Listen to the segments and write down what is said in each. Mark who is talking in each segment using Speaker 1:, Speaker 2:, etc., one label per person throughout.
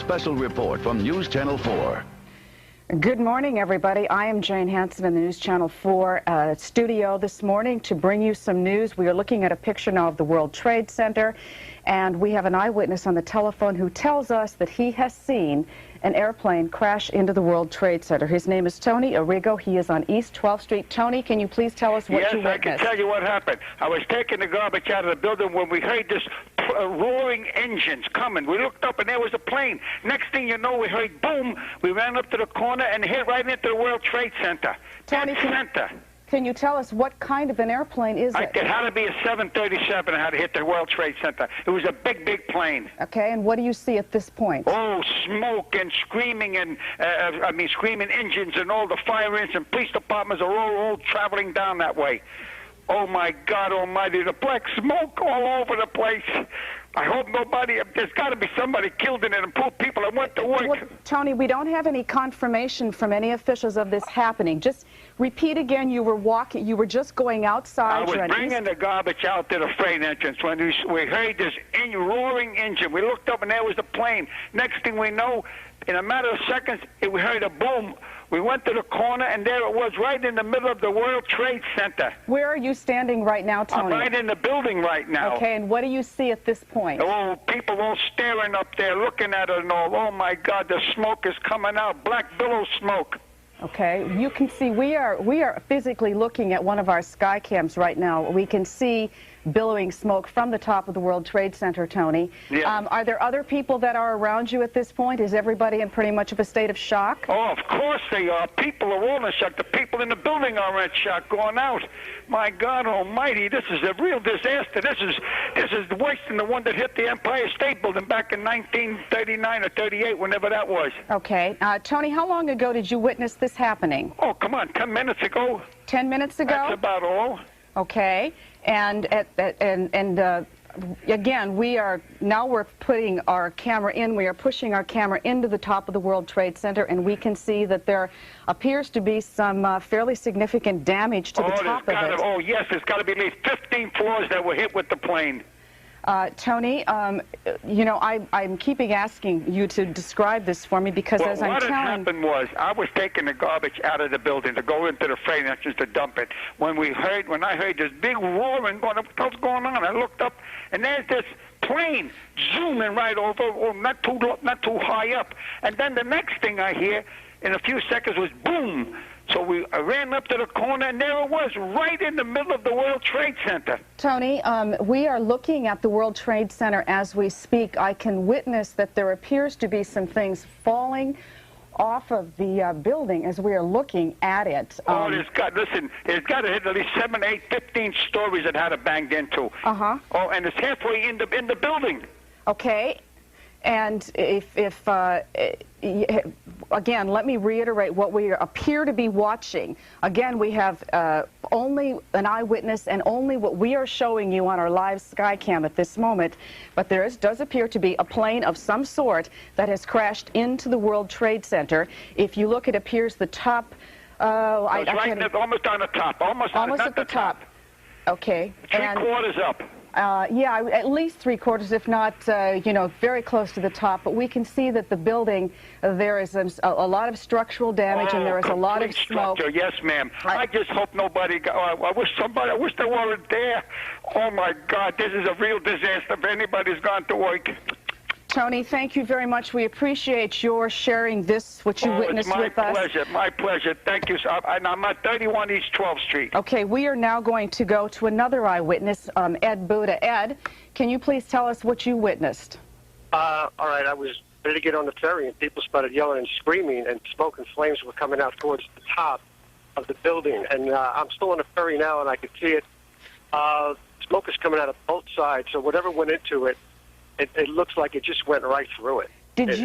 Speaker 1: special report from News Channel 4.
Speaker 2: Good morning, everybody. I am Jane Hansen in the News Channel 4 studio this morning to bring you some news. We are looking at a picture now of the World Trade Center, and we have an eyewitness on the telephone who tells us that he has seen an airplane crash into the World Trade Center. His name is Tony Arrigo. He is on East 12th Street. Tony, can you please tell us what you witnessed?
Speaker 3: Yes, I can tell you what happened. I was taking the garbage out of the building when we heard this roaring engines coming. We looked up and there was a plane. Next thing you know, we heard boom. We ran up to the corner and hit right into the World Trade Center.
Speaker 2: Tony, can you tell us what kind of an airplane is it?
Speaker 3: It had to be a 737. It had to hit the World Trade Center. It was a big, big plane.
Speaker 2: Okay, and what do you see at this point?
Speaker 3: Oh, smoke and screaming and, screaming engines, and all the fire engines and police departments are all traveling down that way. Oh, my God almighty, the black smoke all over the place. I hope there's got to be somebody killed in it and poor people that went to work.
Speaker 2: Well, Tony, we don't have any confirmation from any officials of this happening. Just repeat again, you were just going outside.
Speaker 3: I was bringing the garbage out to the freight entrance when we heard this roaring engine. We looked up and there was a plane. Next thing we know, in a matter of seconds, we heard a boom. We went to the corner, and there it was, right in the middle of the World Trade Center.
Speaker 2: Where are you standing right now, Tony?
Speaker 3: I'm right in the building right now.
Speaker 2: Okay, and what do you see at this point?
Speaker 3: Oh, people all staring up there, looking at it and all. Oh, my God, the smoke is coming out, black billow smoke.
Speaker 2: Okay, you can see we are physically looking at one of our sky cams right now. We can see billowing smoke from the top of the World Trade Center, Tony.
Speaker 3: Yeah.
Speaker 2: Are there other people that are around you at this point? Is everybody in pretty much of a state of shock?
Speaker 3: Oh, of course they are. People are all in shock. The people in the building are in shock going out. My God almighty, this is a real disaster. This is worse than the one that hit the Empire State Building back in 1939 or 38, whenever that was.
Speaker 2: Okay. Tony, how long ago did you witness this happening?
Speaker 3: Oh, come on, 10 minutes ago.
Speaker 2: 10 minutes ago?
Speaker 3: That's about all.
Speaker 2: Okay. And again, we're putting our camera in. We are pushing our camera into the top of the World Trade Center, and we can see that there appears to be some fairly significant damage to the top of it.
Speaker 3: Oh, yes, there's got to be at least 15 floors that were hit with the plane.
Speaker 2: Tony, you know, I'm keeping asking you to describe this for me because as I'm telling...
Speaker 3: What had happened was I was taking the garbage out of the building to go into the freight entrance to dump it. When I heard this big roaring going, what's going on? I looked up, and there's this plane zooming right over, not too high up. And then the next thing I hear in a few seconds was boom. So I ran up to the corner, and there it was, right in the middle of the World Trade Center.
Speaker 2: Tony, we are looking at the World Trade Center as we speak. I can witness that there appears to be some things falling off of the building as we are looking at it.
Speaker 3: It's got to hit at least 7, 8, 15 stories it had it banged into.
Speaker 2: Uh-huh.
Speaker 3: Oh, and it's halfway in the building.
Speaker 2: Okay. And again, let me reiterate what we appear to be watching. Again, we have only an eyewitness and only what we are showing you on our live sky cam at this moment. But there does appear to be a plane of some sort that has crashed into the World Trade Center. If you look, it appears the top...
Speaker 3: almost on the top. Almost
Speaker 2: at the top. Okay.
Speaker 3: Three-quarters up.
Speaker 2: Yeah, at least three-quarters, if not, you know, very close to the top. But we can see that the building, there is a lot of structural damage, and there is a lot of smoke.
Speaker 3: Structure. Yes, ma'am. I just hope nobody I wish they weren't there. Oh, my God, this is a real disaster if anybody's gone to work.
Speaker 2: Tony, thank you very much. We appreciate your sharing this, what you witnessed with us.
Speaker 3: My pleasure. Thank you. I'm at 31 East 12th Street.
Speaker 2: Okay, we are now going to go to another eyewitness, Ed Buda. Ed, can you please tell us what you witnessed?
Speaker 4: All right, I was ready to get on the ferry, and people started yelling and screaming, and smoke and flames were coming out towards the top of the building. And I'm still on the ferry now, and I can see it. Smoke is coming out of both sides, so whatever went into it, it looks like it just went right through it. It's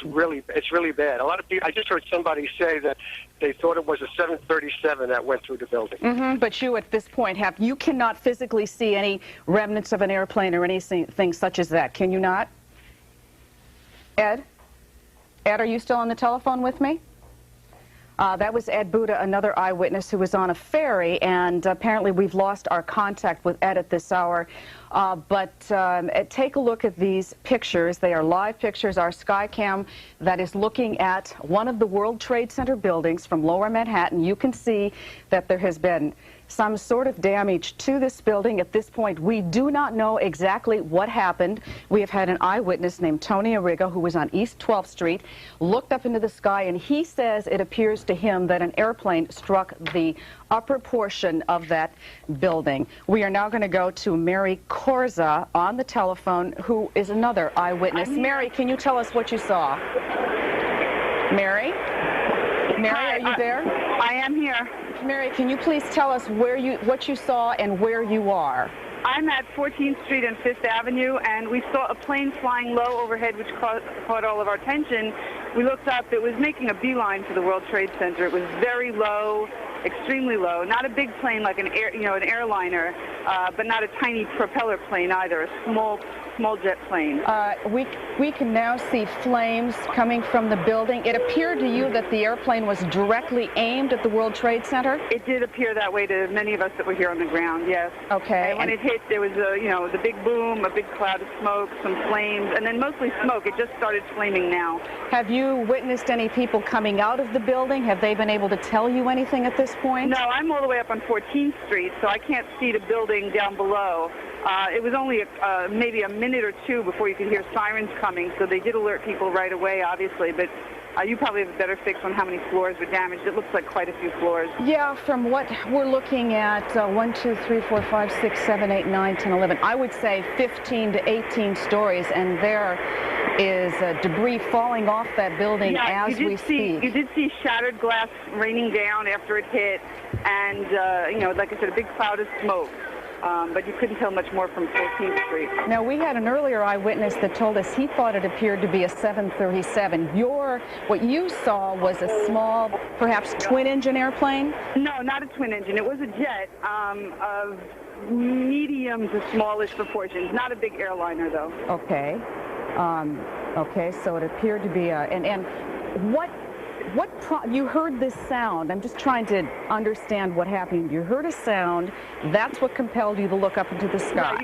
Speaker 4: really bad. A lot of people. I just heard somebody say that they thought it was a 737 that went through the building.
Speaker 2: Mm-hmm. But you, at this point, you cannot physically see any remnants of an airplane or anything such as that. Can you not? Ed? Ed, are you still on the telephone with me? That was Ed Buda, another eyewitness who was on a ferry, and apparently we've lost our contact with Ed at this hour. But take a look at these pictures. They are live pictures. Our Skycam that is looking at one of the World Trade Center buildings from Lower Manhattan. You can see that there has been some sort of damage to this building. At this point, we do not know exactly what happened. We have had an eyewitness named Tony Arrigo, who was on East 12th Street, looked up into the sky, and he says it appears to him that an airplane struck the upper portion of that building. We are now going to go to Mary Corza on the telephone, who is another eyewitness. Mary, can you tell us what you saw? Mary? Mary, are you there?
Speaker 5: I am here.
Speaker 2: Mary, can you please tell us what you saw and where you are?
Speaker 5: I'm at 14th Street and 5th Avenue, and we saw a plane flying low overhead, which caught all of our attention. We looked up. It was making a beeline for the World Trade Center. It was very low, extremely low. Not a big plane like an airliner, but not a tiny propeller plane either. A small jet plane.
Speaker 2: We can now see flames coming from the building. It appeared to you that the airplane was directly aimed at the World Trade Center?
Speaker 5: It did appear that way to many of us that were here on the ground, yes.
Speaker 2: Okay.
Speaker 5: And when it hit, there was the big boom, a big cloud of smoke, some flames, and then mostly smoke. It just started flaming now.
Speaker 2: Have you witnessed any people coming out of the building? Have they been able to tell you anything at this point?
Speaker 5: No, I'm all the way up on 14th Street, so I can't see the building down below. It was only maybe a minute or two before you could hear sirens coming, so they did alert people right away, obviously, but you probably have a better fix on how many floors were damaged. It looks like quite a few floors.
Speaker 2: Yeah, from what we're looking at, 1, 2, 3, 4, 5, 6, 7, 8, 9, 10, 11, I would say 15 to 18 stories, and there is debris falling off that building as we speak.
Speaker 5: You did see shattered glass raining down after it hit, and, like I said, a big cloud of smoke. But you couldn't tell much more from 14th Street.
Speaker 2: Now, we had an earlier eyewitness that told us he thought it appeared to be a 737. What you saw was a small, perhaps twin-engine airplane?
Speaker 5: No, not a twin-engine. It was a jet of medium to smallish proportions. Not a big airliner, though.
Speaker 2: Okay. Okay, so it appeared to be a... And you heard this sound. I'm just trying to understand what happened. You heard a sound. That's what compelled you to look up into the sky.
Speaker 5: Right,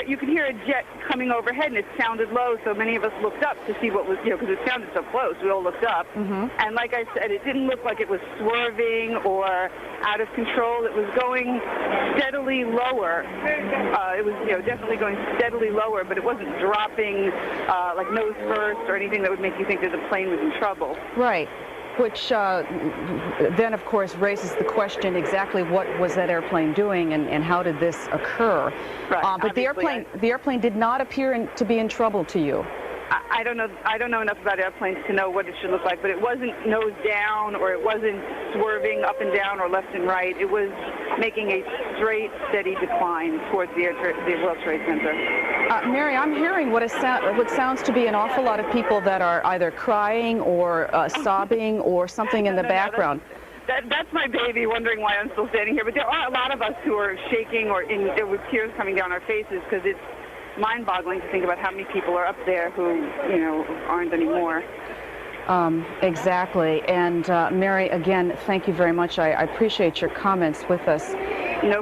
Speaker 5: you could hear a jet coming overhead, and it sounded low, so many of us looked up to see what was, because it sounded so close. We all looked up. Mm-hmm. And like I said, it didn't look like it was swerving or out of control. It was going steadily lower. It was, definitely going steadily lower, but it wasn't dropping like nose first or anything that would make you think that the plane was in trouble.
Speaker 2: Right. Which then, of course, raises the question exactly what was that airplane doing and how did this occur?
Speaker 5: Right.
Speaker 2: But the airplane did not appear to be in trouble to you.
Speaker 5: I don't know enough about airplanes to know what it should look like, but it wasn't nose down or it wasn't swerving up and down or left and right. It was making a straight, steady decline towards the World Trade Center.
Speaker 2: Mary, I'm hearing what sounds to be an awful lot of people that are either crying or sobbing or something in the background.
Speaker 5: That's my baby wondering why I'm still standing here. But there are a lot of us who are shaking or with tears coming down our faces because it's mind-boggling to think about how many people are up there who, aren't anymore.
Speaker 2: Exactly. And Mary, again, thank you very much. I appreciate your comments with us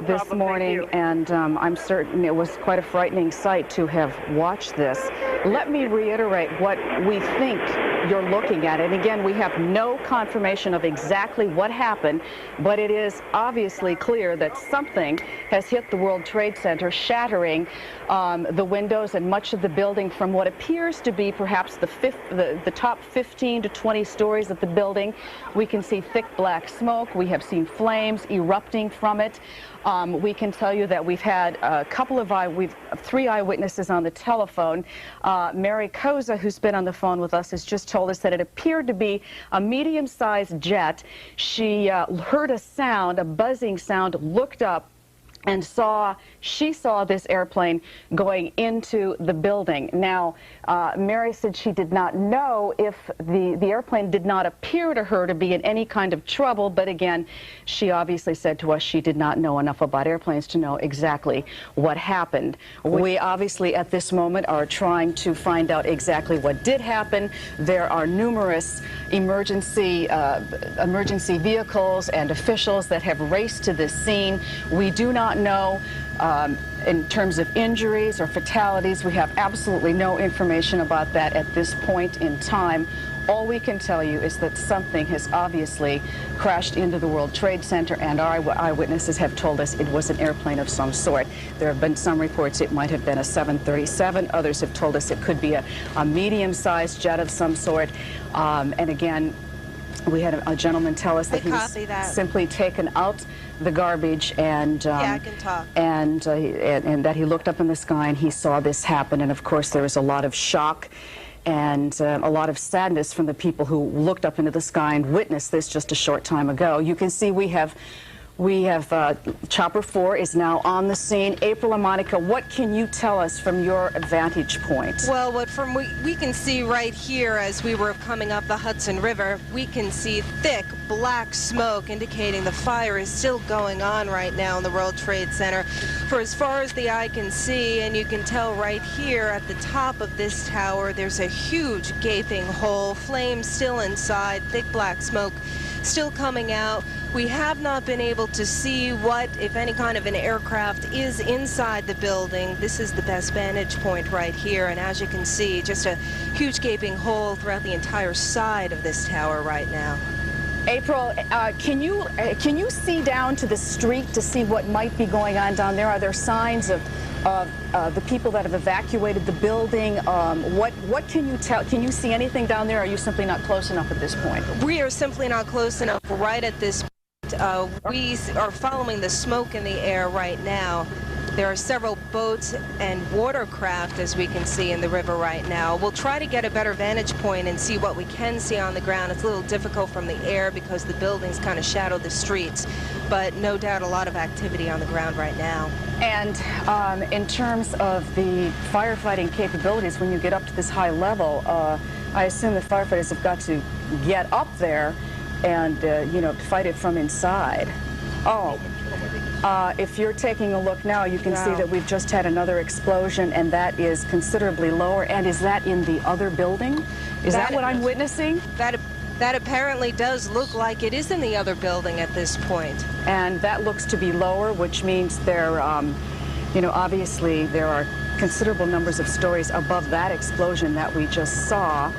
Speaker 2: this morning. And I'm certain it was quite a frightening sight to have watched this. Let me reiterate what we think you're looking at. And again, we have no confirmation of exactly what happened, but it is obviously clear that something has hit the World Trade Center, shattering the windows and much of the building from what appears to be perhaps the top 15 to 20 stories of the building. We can see thick black smoke. We have seen flames erupting from it. We can tell you that we've had we've 3 eyewitnesses on the telephone. Mary Koza, who's been on the phone with us, has just told us that it appeared to be a medium-sized jet. She heard a sound, a buzzing sound, looked up, and she saw this airplane going into the building. Now, Mary said she did not know if the airplane did not appear to her to be in any kind of trouble, but again, she obviously said to us she did not know enough about airplanes to know exactly what happened. We obviously at this moment are trying to find out exactly what did happen. There are numerous emergency vehicles and officials that have raced to this scene. We do not know in terms of injuries or fatalities. We have absolutely no information about that at this point in time. All we can tell you is that something has obviously crashed into the World Trade Center, and our eyewitnesses have told us it was an airplane of some sort. There have been some reports it might have been a 737. Others have told us it could be a medium-sized jet of some sort. And again, we had a gentleman tell us that he was simply taken out the garbage, and
Speaker 6: yeah, I can talk.
Speaker 2: And that he looked up in the sky and he saw this happen. And of course, there was a lot of shock and a lot of sadness from the people who looked up into the sky and witnessed this just a short time ago. You can see we have Chopper 4 is now on the scene. April and Monica, what can you tell us from your vantage point?
Speaker 6: Well, what we can see right here as we were coming up the Hudson River, we can see thick black smoke indicating the fire is still going on right now in the World Trade Center. For as far as the eye can see, and you can tell right here at the top of this tower, there's a huge gaping hole, flames still inside, thick black smoke still coming out. We have not been able to see what, if any, kind of an aircraft is inside the building. This is the best vantage point right here, and as you can see, just a huge gaping hole throughout the entire side of this tower right now.
Speaker 2: April, can you see down to the street to see what might be going on down there? Are there signs of the people that have evacuated the building? What can you tell? Can you see anything down there, or are you simply not close enough at this point?
Speaker 6: We are simply not close enough right at this point. We are following the smoke in the air right now. There are several boats and watercraft, as we can see, in the river right now. We'll try to get a better vantage point and see what we can see on the ground. It's a little difficult from the air because the buildings kind of shadow the streets, but no doubt a lot of activity on the ground right now.
Speaker 2: And in terms of the firefighting capabilities, when you get up to this high level, I assume the firefighters have got to get up there and, you know, fight it from inside. Oh. If you're taking a look now, you can see that we've just had another explosion, and that is considerably lower. And is that in the other building? Is that what I'm witnessing?
Speaker 6: That apparently does look like it is in the other building at this point.
Speaker 2: And that looks to be lower, which means there, you know, obviously there are considerable numbers of stories above that explosion that we just saw.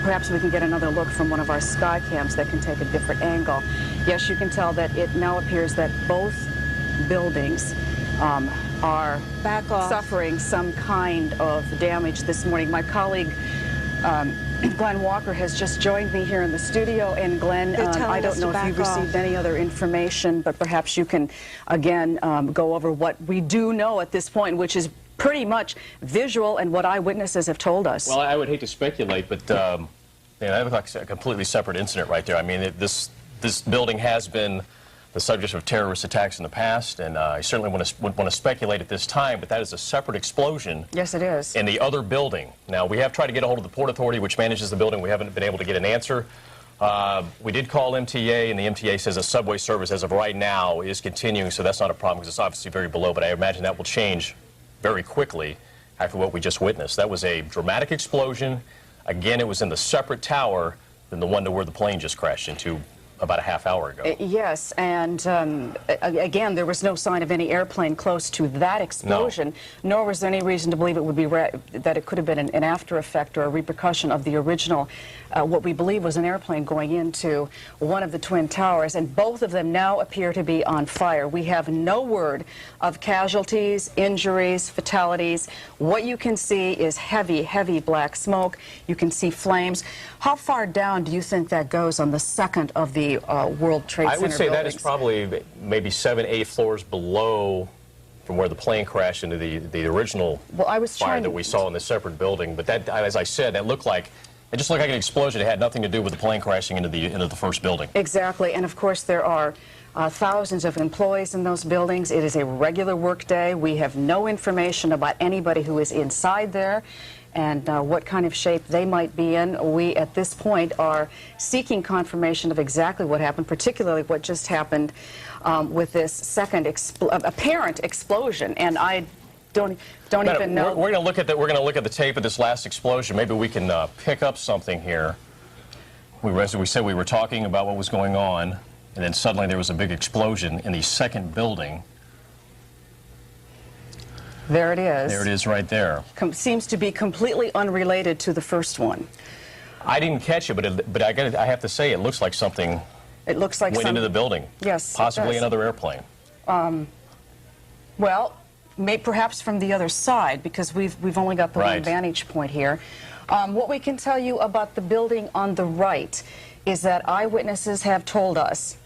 Speaker 2: Perhaps we can get another look from one of our sky cams that can take a different angle. Yes, you can tell that it now appears that both buildings are suffering some kind of damage this morning. My colleague Glenn Walker has just joined me here in the studio, and Glenn, I don't know if you've received any other information, but perhaps you can again go over what we do know at this point, which is pretty much visual and what eyewitnesses have told us.
Speaker 7: Well, I would hate to speculate, but you know, that looks like a completely separate incident right there. I mean, this building has been the subject of terrorist attacks in the past, and I certainly wouldn't want to speculate at this time, but that is a separate explosion.
Speaker 2: Yes, it is.
Speaker 7: In the other building. Now, we have tried to get a hold of the Port Authority, which manages the building. We haven't been able to get an answer. We did call MTA, and the MTA says a subway service as of right now is continuing, so that's not a problem because it's obviously very below, but I imagine that will change very quickly after what we just witnessed. That was a dramatic explosion. Again, it was in the separate tower than the one to where the plane just crashed into about a half hour ago.
Speaker 2: Yes, and again, there was no sign of any airplane close to that explosion, nor was there any reason to believe it would be that it could have been an after effect or a repercussion of the original, what we believe was an airplane going into one of the Twin Towers, and both of them now appear to be on fire. We have no word of casualties, injuries, fatalities. What you can see is heavy, heavy black smoke. You can see flames. How far down do you think that goes on the second of the World Trade Center
Speaker 7: I would say
Speaker 2: buildings?
Speaker 7: that is probably maybe 7, 8 floors below from where the plane crashed into the original fire that we saw in the separate building. But that, as I said, it just looked like an explosion. It had nothing to do with the plane crashing into the first building.
Speaker 2: Exactly, and of course there are thousands of employees in those buildings. It is a regular work day. We have no information about anybody who is inside there and what kind of shape they might be in. We, at this point, are seeking confirmation of exactly what happened, particularly what just happened with this second apparent explosion. And I don't even know.
Speaker 7: We're going to look at the tape of this last explosion. Maybe we can pick up something here. We said we were talking about what was going on, and then suddenly there was a big explosion in the second building.
Speaker 2: There it is.
Speaker 7: There it is right there.
Speaker 2: Seems to be completely unrelated to the first one.
Speaker 7: I didn't catch it, but I have to say it looks like something went into the building.
Speaker 2: Yes,
Speaker 7: possibly another airplane.
Speaker 2: Well, perhaps from the other side, because we've only got the one vantage point here. What we can tell you about the building on the right is that eyewitnesses have told us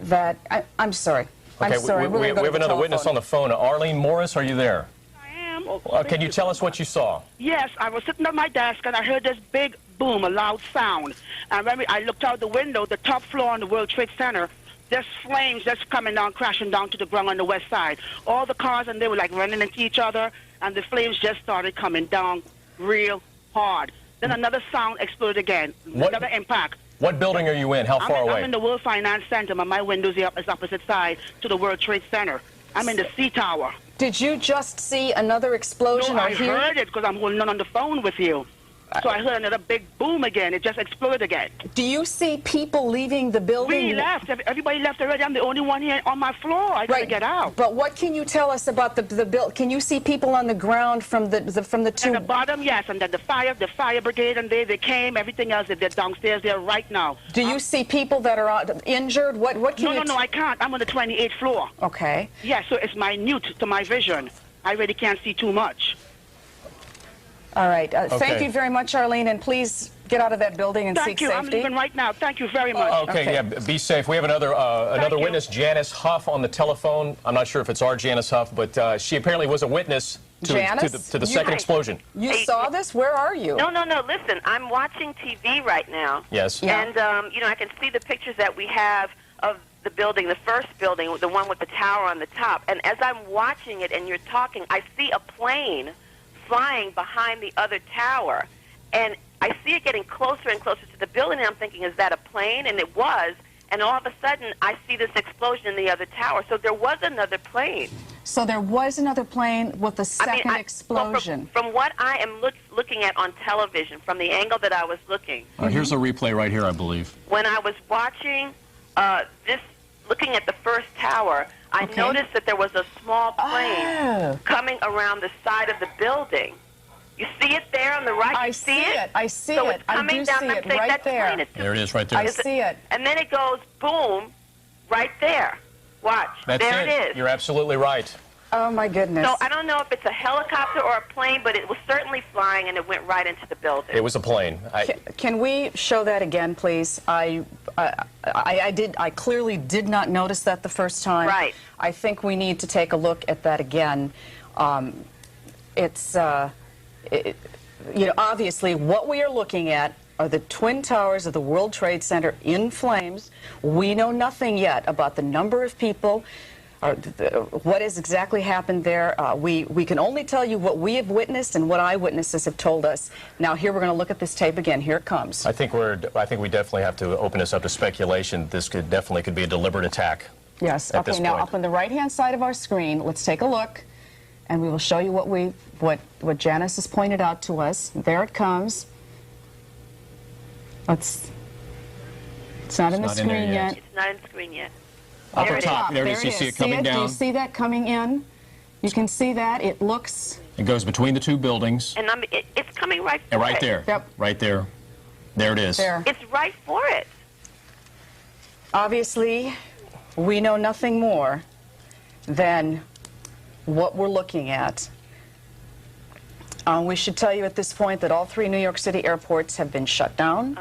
Speaker 2: that I'm sorry.
Speaker 7: Okay,
Speaker 2: I'm sorry.
Speaker 7: we have another witness on the phone. Arlene Morris, are you there?
Speaker 8: I am.
Speaker 7: Can you tell us what you saw?
Speaker 8: Yes, I was sitting at my desk and I heard this big boom, a loud sound. And when I looked out the window, the top floor on the World Trade Center, there's flames just coming down, crashing down to the ground on the west side. All the cars, and they were like running into each other, and the flames just started coming down real hard. Then another sound exploded again, another impact.
Speaker 7: What building are you in? How far away?
Speaker 8: I'm in the World Finance Center, but my window is opposite side to the World Trade Center. I'm in the C Tower.
Speaker 2: Did you just see another explosion?
Speaker 8: No, I heard it because I'm holding on the phone with you. So I heard another big boom again. It just exploded again.
Speaker 2: Do you see people leaving the building?
Speaker 8: We left. Everybody left already. I'm the only one here on my floor. I gotta get out.
Speaker 2: But what can you tell us about the build? Can you see people on the ground from the two?
Speaker 8: At the bottom, yes, and then the fire brigade, and they came. Everything else, they're downstairs there right now.
Speaker 2: Do you see people that are injured? What can you?
Speaker 8: No, I can't. I'm on the 28th floor.
Speaker 2: Okay.
Speaker 8: Yeah, so it's minute to my vision. I really can't see too much.
Speaker 2: All right. Thank you very much, Arlene, and please get out of that building and seek
Speaker 8: safety. Thank you. I'm leaving right now. Thank you very much.
Speaker 7: Okay, yeah, be safe. We have another witness, Janice Huff, on the telephone. I'm not sure if it's our Janice Huff, but she apparently was a witness to the second explosion.
Speaker 2: You saw this? Where are you?
Speaker 9: No. Listen, I'm watching TV right now.
Speaker 7: Yes.
Speaker 2: Yeah.
Speaker 9: And, I can see the pictures that we have of the building, the first building, the one with the tower on the top. And as I'm watching it and you're talking, I see a plane flying behind the other tower, and I see it getting closer and closer to the building, and I'm thinking, is that a plane? And it was, and all of a sudden, I see this explosion in the other tower. So there was another plane.
Speaker 2: So there was another plane with a second explosion.
Speaker 9: From what I am looking at on television, from the angle that I was looking.
Speaker 7: Here's a replay right here, I believe.
Speaker 9: When I was watching looking at the first tower, I noticed that there was a small plane coming around the side of the building. You see it there on the right?
Speaker 2: I see it. I see
Speaker 9: so
Speaker 2: it.
Speaker 9: It's coming down,
Speaker 2: I do see it right there.
Speaker 7: There it is right there.
Speaker 2: I see it.
Speaker 9: And then it goes boom right there. Watch.
Speaker 7: That's
Speaker 9: there it is.
Speaker 7: You're absolutely right.
Speaker 2: Oh, my goodness.
Speaker 9: So I don't know if it's a helicopter or a plane, but it was certainly flying, and it went right into the building.
Speaker 7: It was a plane.
Speaker 2: Can we show that again, please? I clearly did not notice that the first time.
Speaker 9: Right.
Speaker 2: I think we need to take a look at that again. Obviously, what we are looking at are the Twin Towers of the World Trade Center in flames. We know nothing yet about the number of people, what has exactly happened there. We can only tell you what we have witnessed and what eyewitnesses have told us. Now, here we're going to look at this tape again. Here it comes.
Speaker 7: I think we definitely have to open this up to speculation. This could be a deliberate attack.
Speaker 2: Yes. Okay. Now, up on the right-hand side of our screen, let's take a look, and we will show you what Janice has pointed out to us. There it comes. It's not in the screen yet.
Speaker 9: It's not in the screen yet.
Speaker 7: Up on top, there it is. You see it coming down.
Speaker 2: Do you see that coming in? You can see that. It looks...
Speaker 7: It goes between the two buildings.
Speaker 9: And it's coming right for it.
Speaker 7: Right there.
Speaker 2: Yep.
Speaker 7: Right there. There it is.
Speaker 2: There.
Speaker 9: It's right for it.
Speaker 2: Obviously, we know nothing more than what we're looking at. We should tell you at this point that all 3 New York City airports have been shut down.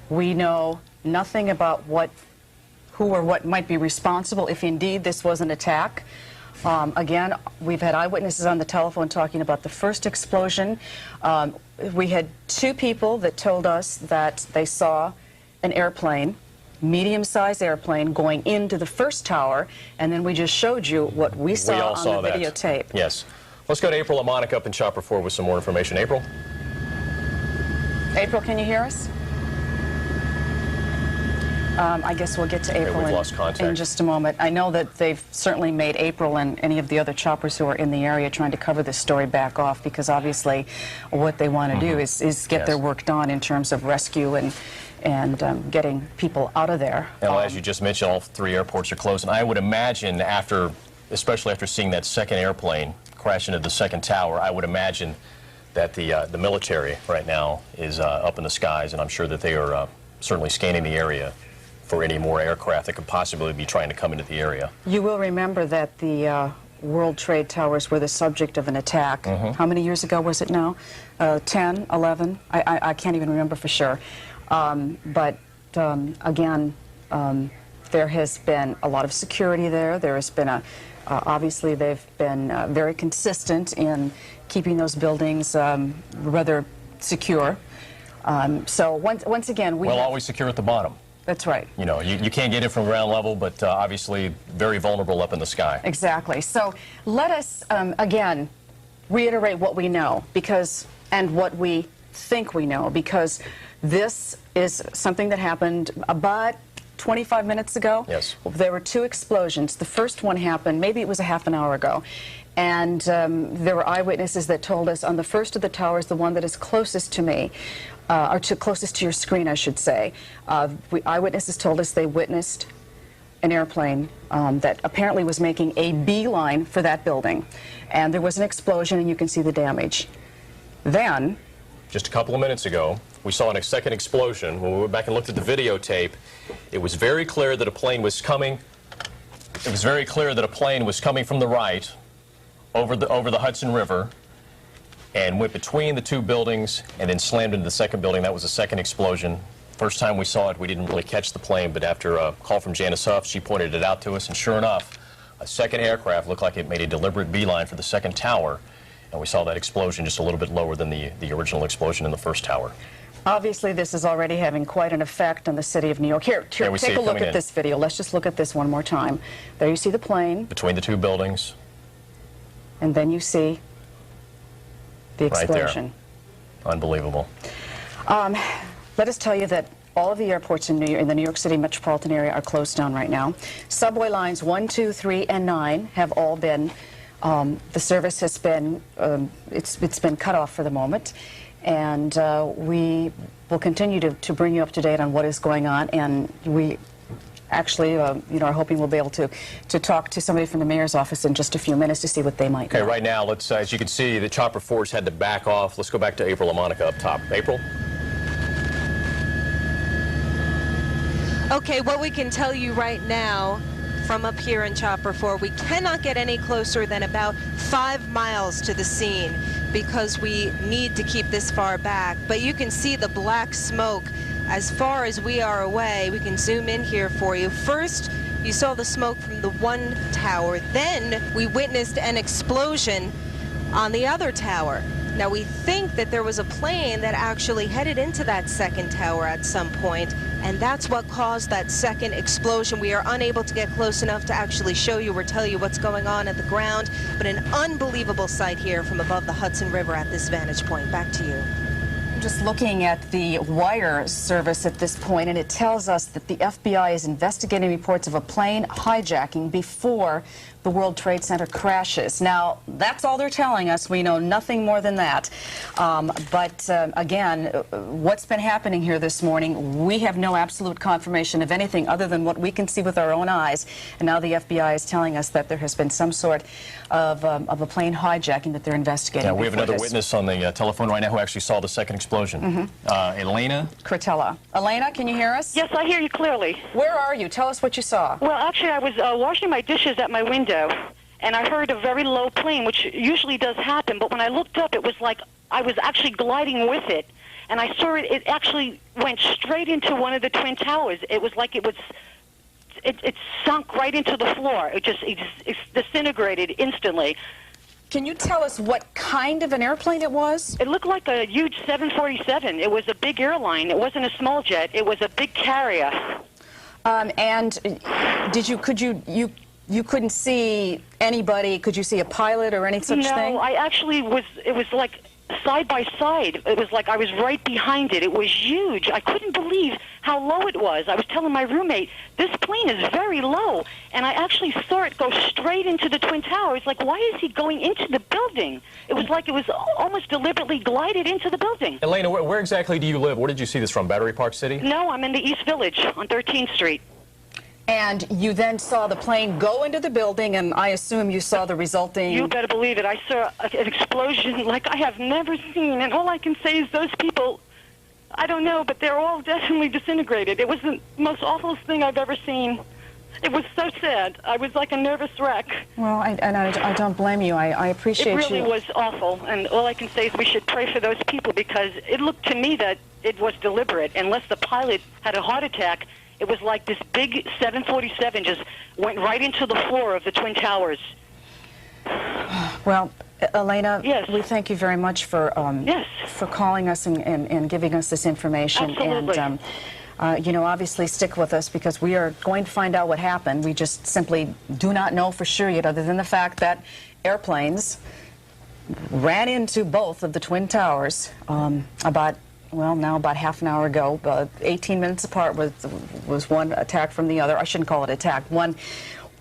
Speaker 2: We know nothing about who or what might be responsible if indeed this was an attack. Again, we've had eyewitnesses on the telephone talking about the first explosion. We had 2 people that told us that they saw an airplane medium-sized airplane going into the first tower, and then we just showed you what we saw on the videotape.
Speaker 7: Yes. Let's go to April and Monica up in Chopper 4 with some more information. April?
Speaker 2: April, can you hear us? I guess we'll get to April in just a moment. I know that they've certainly made April and any of the other choppers who are in the area trying to cover this story back off, because obviously what they want to do is get their work done in terms of rescue and getting people out of there.
Speaker 7: And as you just mentioned, all 3 airports are closed. And I would imagine especially after seeing that second airplane crash into the second tower, I would imagine that the military right now is up in the skies, and I'm sure that they are certainly scanning the area for any more aircraft that could possibly be trying to come into the area.
Speaker 2: You will remember that the World Trade Towers were the subject of an attack. How many years ago was it now? 10, 11? I can't even remember for sure. But again, there has been a lot of security there. There has been obviously they've been very consistent in keeping those buildings rather secure. So once again, we
Speaker 7: always secure at the bottom.
Speaker 2: That's right.
Speaker 7: You know, you can't get it from ground level, but obviously very vulnerable up in the sky.
Speaker 2: Exactly. So let us, again, reiterate what we know and what we think we know, because this is something that happened about 25 minutes ago.
Speaker 7: Yes.
Speaker 2: There were 2 explosions. The first one happened, maybe it was a half an hour ago. And there were eyewitnesses that told us on the first of the towers, the one that is closest to me, or closest to your screen, I should say, eyewitnesses told us they witnessed an airplane that apparently was making a beeline for that building. And there was an explosion, and you can see the damage. Then,
Speaker 7: just a couple of minutes ago, we saw a second explosion. When we went back and looked at the videotape, it was very clear that a plane was coming. It was very clear that a plane was coming from the right over the Hudson River and went between the 2 buildings and then slammed into the second building. That was the second explosion. First time we saw it, we didn't really catch the plane, but after a call from Janice Huff, she pointed it out to us, and sure enough, a second aircraft looked like it made a deliberate beeline for the second tower, and we saw that explosion just a little bit lower than the original explosion in the first tower.
Speaker 2: Obviously, this is already having quite an effect on the city of New York. Here take a look at this video. Let's just look at this one more time. There you see the plane.
Speaker 7: Between the 2 buildings.
Speaker 2: And then you see the explosion.
Speaker 7: Right there. Unbelievable.
Speaker 2: Let us tell you that all of the airports in the New York City metropolitan area are closed down right now. Subway lines 1, 2, 3, and 9 have all been, the service has been, it's been cut off for the moment. And we will continue to bring you up to date on what is going on, and we actually, you know, are hoping we'll be able to talk to somebody from the mayor's office in just a few minutes to see what they might know.
Speaker 7: Okay, right now, let's, as you can see, the Chopper 4's had to back off. Let's go back to April and Monica up top. April?
Speaker 6: Okay, what we can tell you right now from up here in Chopper 4, we cannot get any closer than about 5 miles to the scene because we need to keep this far back. But you can see the black smoke as far as we are away. We can zoom in here for you. First, you saw the smoke from the 1 tower. Then we witnessed an explosion on the other tower. Now, we think that there was a plane that actually headed into that second tower at some point, and that's what caused that second explosion. We are unable to get close enough to actually show you or tell you what's going on at the ground, but an unbelievable sight here from above the Hudson River at this vantage point. Back to you.
Speaker 2: I'm just looking at the wire service at this point, and it tells us that the FBI is investigating reports of a plane hijacking before the World Trade Center crashes. Now, that's all they're telling us. We know nothing more than that. Again, what's been happening here this morning, we have no absolute confirmation of anything other than what we can see with our own eyes. And now the FBI is telling us that there has been some sort of a plane hijacking that they're investigating.
Speaker 7: Yeah, we have another witness on the telephone right now who actually saw the second explosion. Elena?
Speaker 2: Cretella. Elena, can you hear us?
Speaker 10: Yes, I hear you clearly.
Speaker 2: Where are you? Tell us what you saw.
Speaker 10: Well, actually, I was washing my dishes at my window, and I heard a very low plane, which usually does happen, but when I looked up, it was like I was actually gliding with it, and I saw it actually went straight into one of the Twin Towers. It was like it sunk right into the floor. It just disintegrated instantly.
Speaker 2: Can you tell us what kind of an airplane it was?
Speaker 10: It looked like a huge 747. It was a big airline. It wasn't a small jet. It was a big carrier.
Speaker 2: And you couldn't see anybody? Could you see a pilot or any such thing?
Speaker 10: No, I actually was. It was like side by side. It was like I was right behind it. It was huge. I couldn't believe how low it was. I was telling my roommate, this plane is very low. And I actually saw it go straight into the Twin Towers. Like, why is he going into the building? It was like it was almost deliberately glided into the building.
Speaker 7: Elena, where exactly do you live? Where did you see this from? Battery Park City?
Speaker 10: No, I'm in the East Village on 13th Street.
Speaker 2: And you then saw the plane go into the building, and I assume you saw the resulting...
Speaker 10: You better believe it. I saw an explosion like I have never seen, and all I can say is those people, I don't know, but they're all definitely disintegrated. It was the most awful thing I've ever seen. It was so sad. I was like a nervous wreck.
Speaker 2: Well, I don't blame you. I appreciate you.
Speaker 10: It really was awful, and all I can say is we should pray for those people, because it looked to me that it was deliberate. Unless the pilot had a heart attack, it was like this big 747 just went right into the floor of the Twin Towers.
Speaker 2: Well, Elena,
Speaker 10: yes.
Speaker 2: We thank you very much for calling us and giving us this information.
Speaker 10: Absolutely.
Speaker 2: And, you know, obviously stick with us, because we are going to find out what happened. We just simply do not know for sure yet, other than the fact that airplanes ran into both of the Twin Towers about half an hour ago. 18 minutes apart was one attack from the other. I shouldn't call it attack. One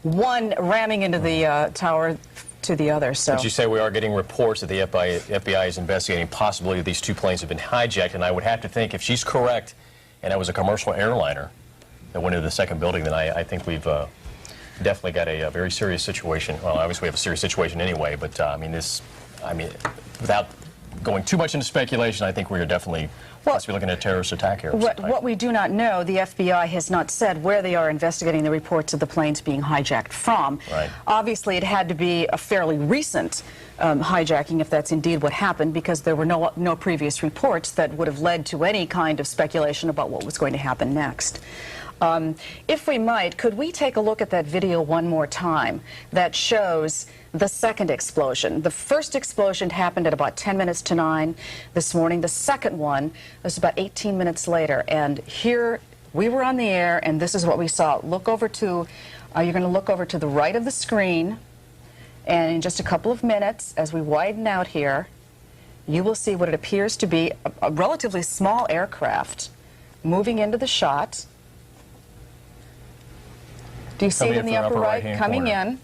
Speaker 2: ramming into the tower to the other. So.
Speaker 7: But you say we are getting reports that the FBI is investigating possibly these two planes have been hijacked, and I would have to think if she's correct, and it was a commercial airliner that went into the second building, then I think we've definitely got a very serious situation. Well, obviously we have a serious situation anyway, but I mean, without going too much into speculation, I think we are definitely possibly looking at a terrorist attack here.
Speaker 2: What we do not know, the FBI has not said where they are investigating the reports of the planes being hijacked from.
Speaker 7: Right.
Speaker 2: Obviously, it had to be a fairly recent hijacking, if that's indeed what happened, because there were no previous reports that would have led to any kind of speculation about what was going to happen next. If we might, could we take a look at that video one more time that shows the second explosion? The first explosion happened at about 10 minutes to 9 this morning. The second one was about 18 minutes later. And here we were on the air, and this is what we saw. Look over to, you're going to look over to the right of the screen, and in just a couple of minutes, as we widen out here, you will see what it appears to be a relatively small aircraft moving into the shot. Do you see it in the upper right? Coming in.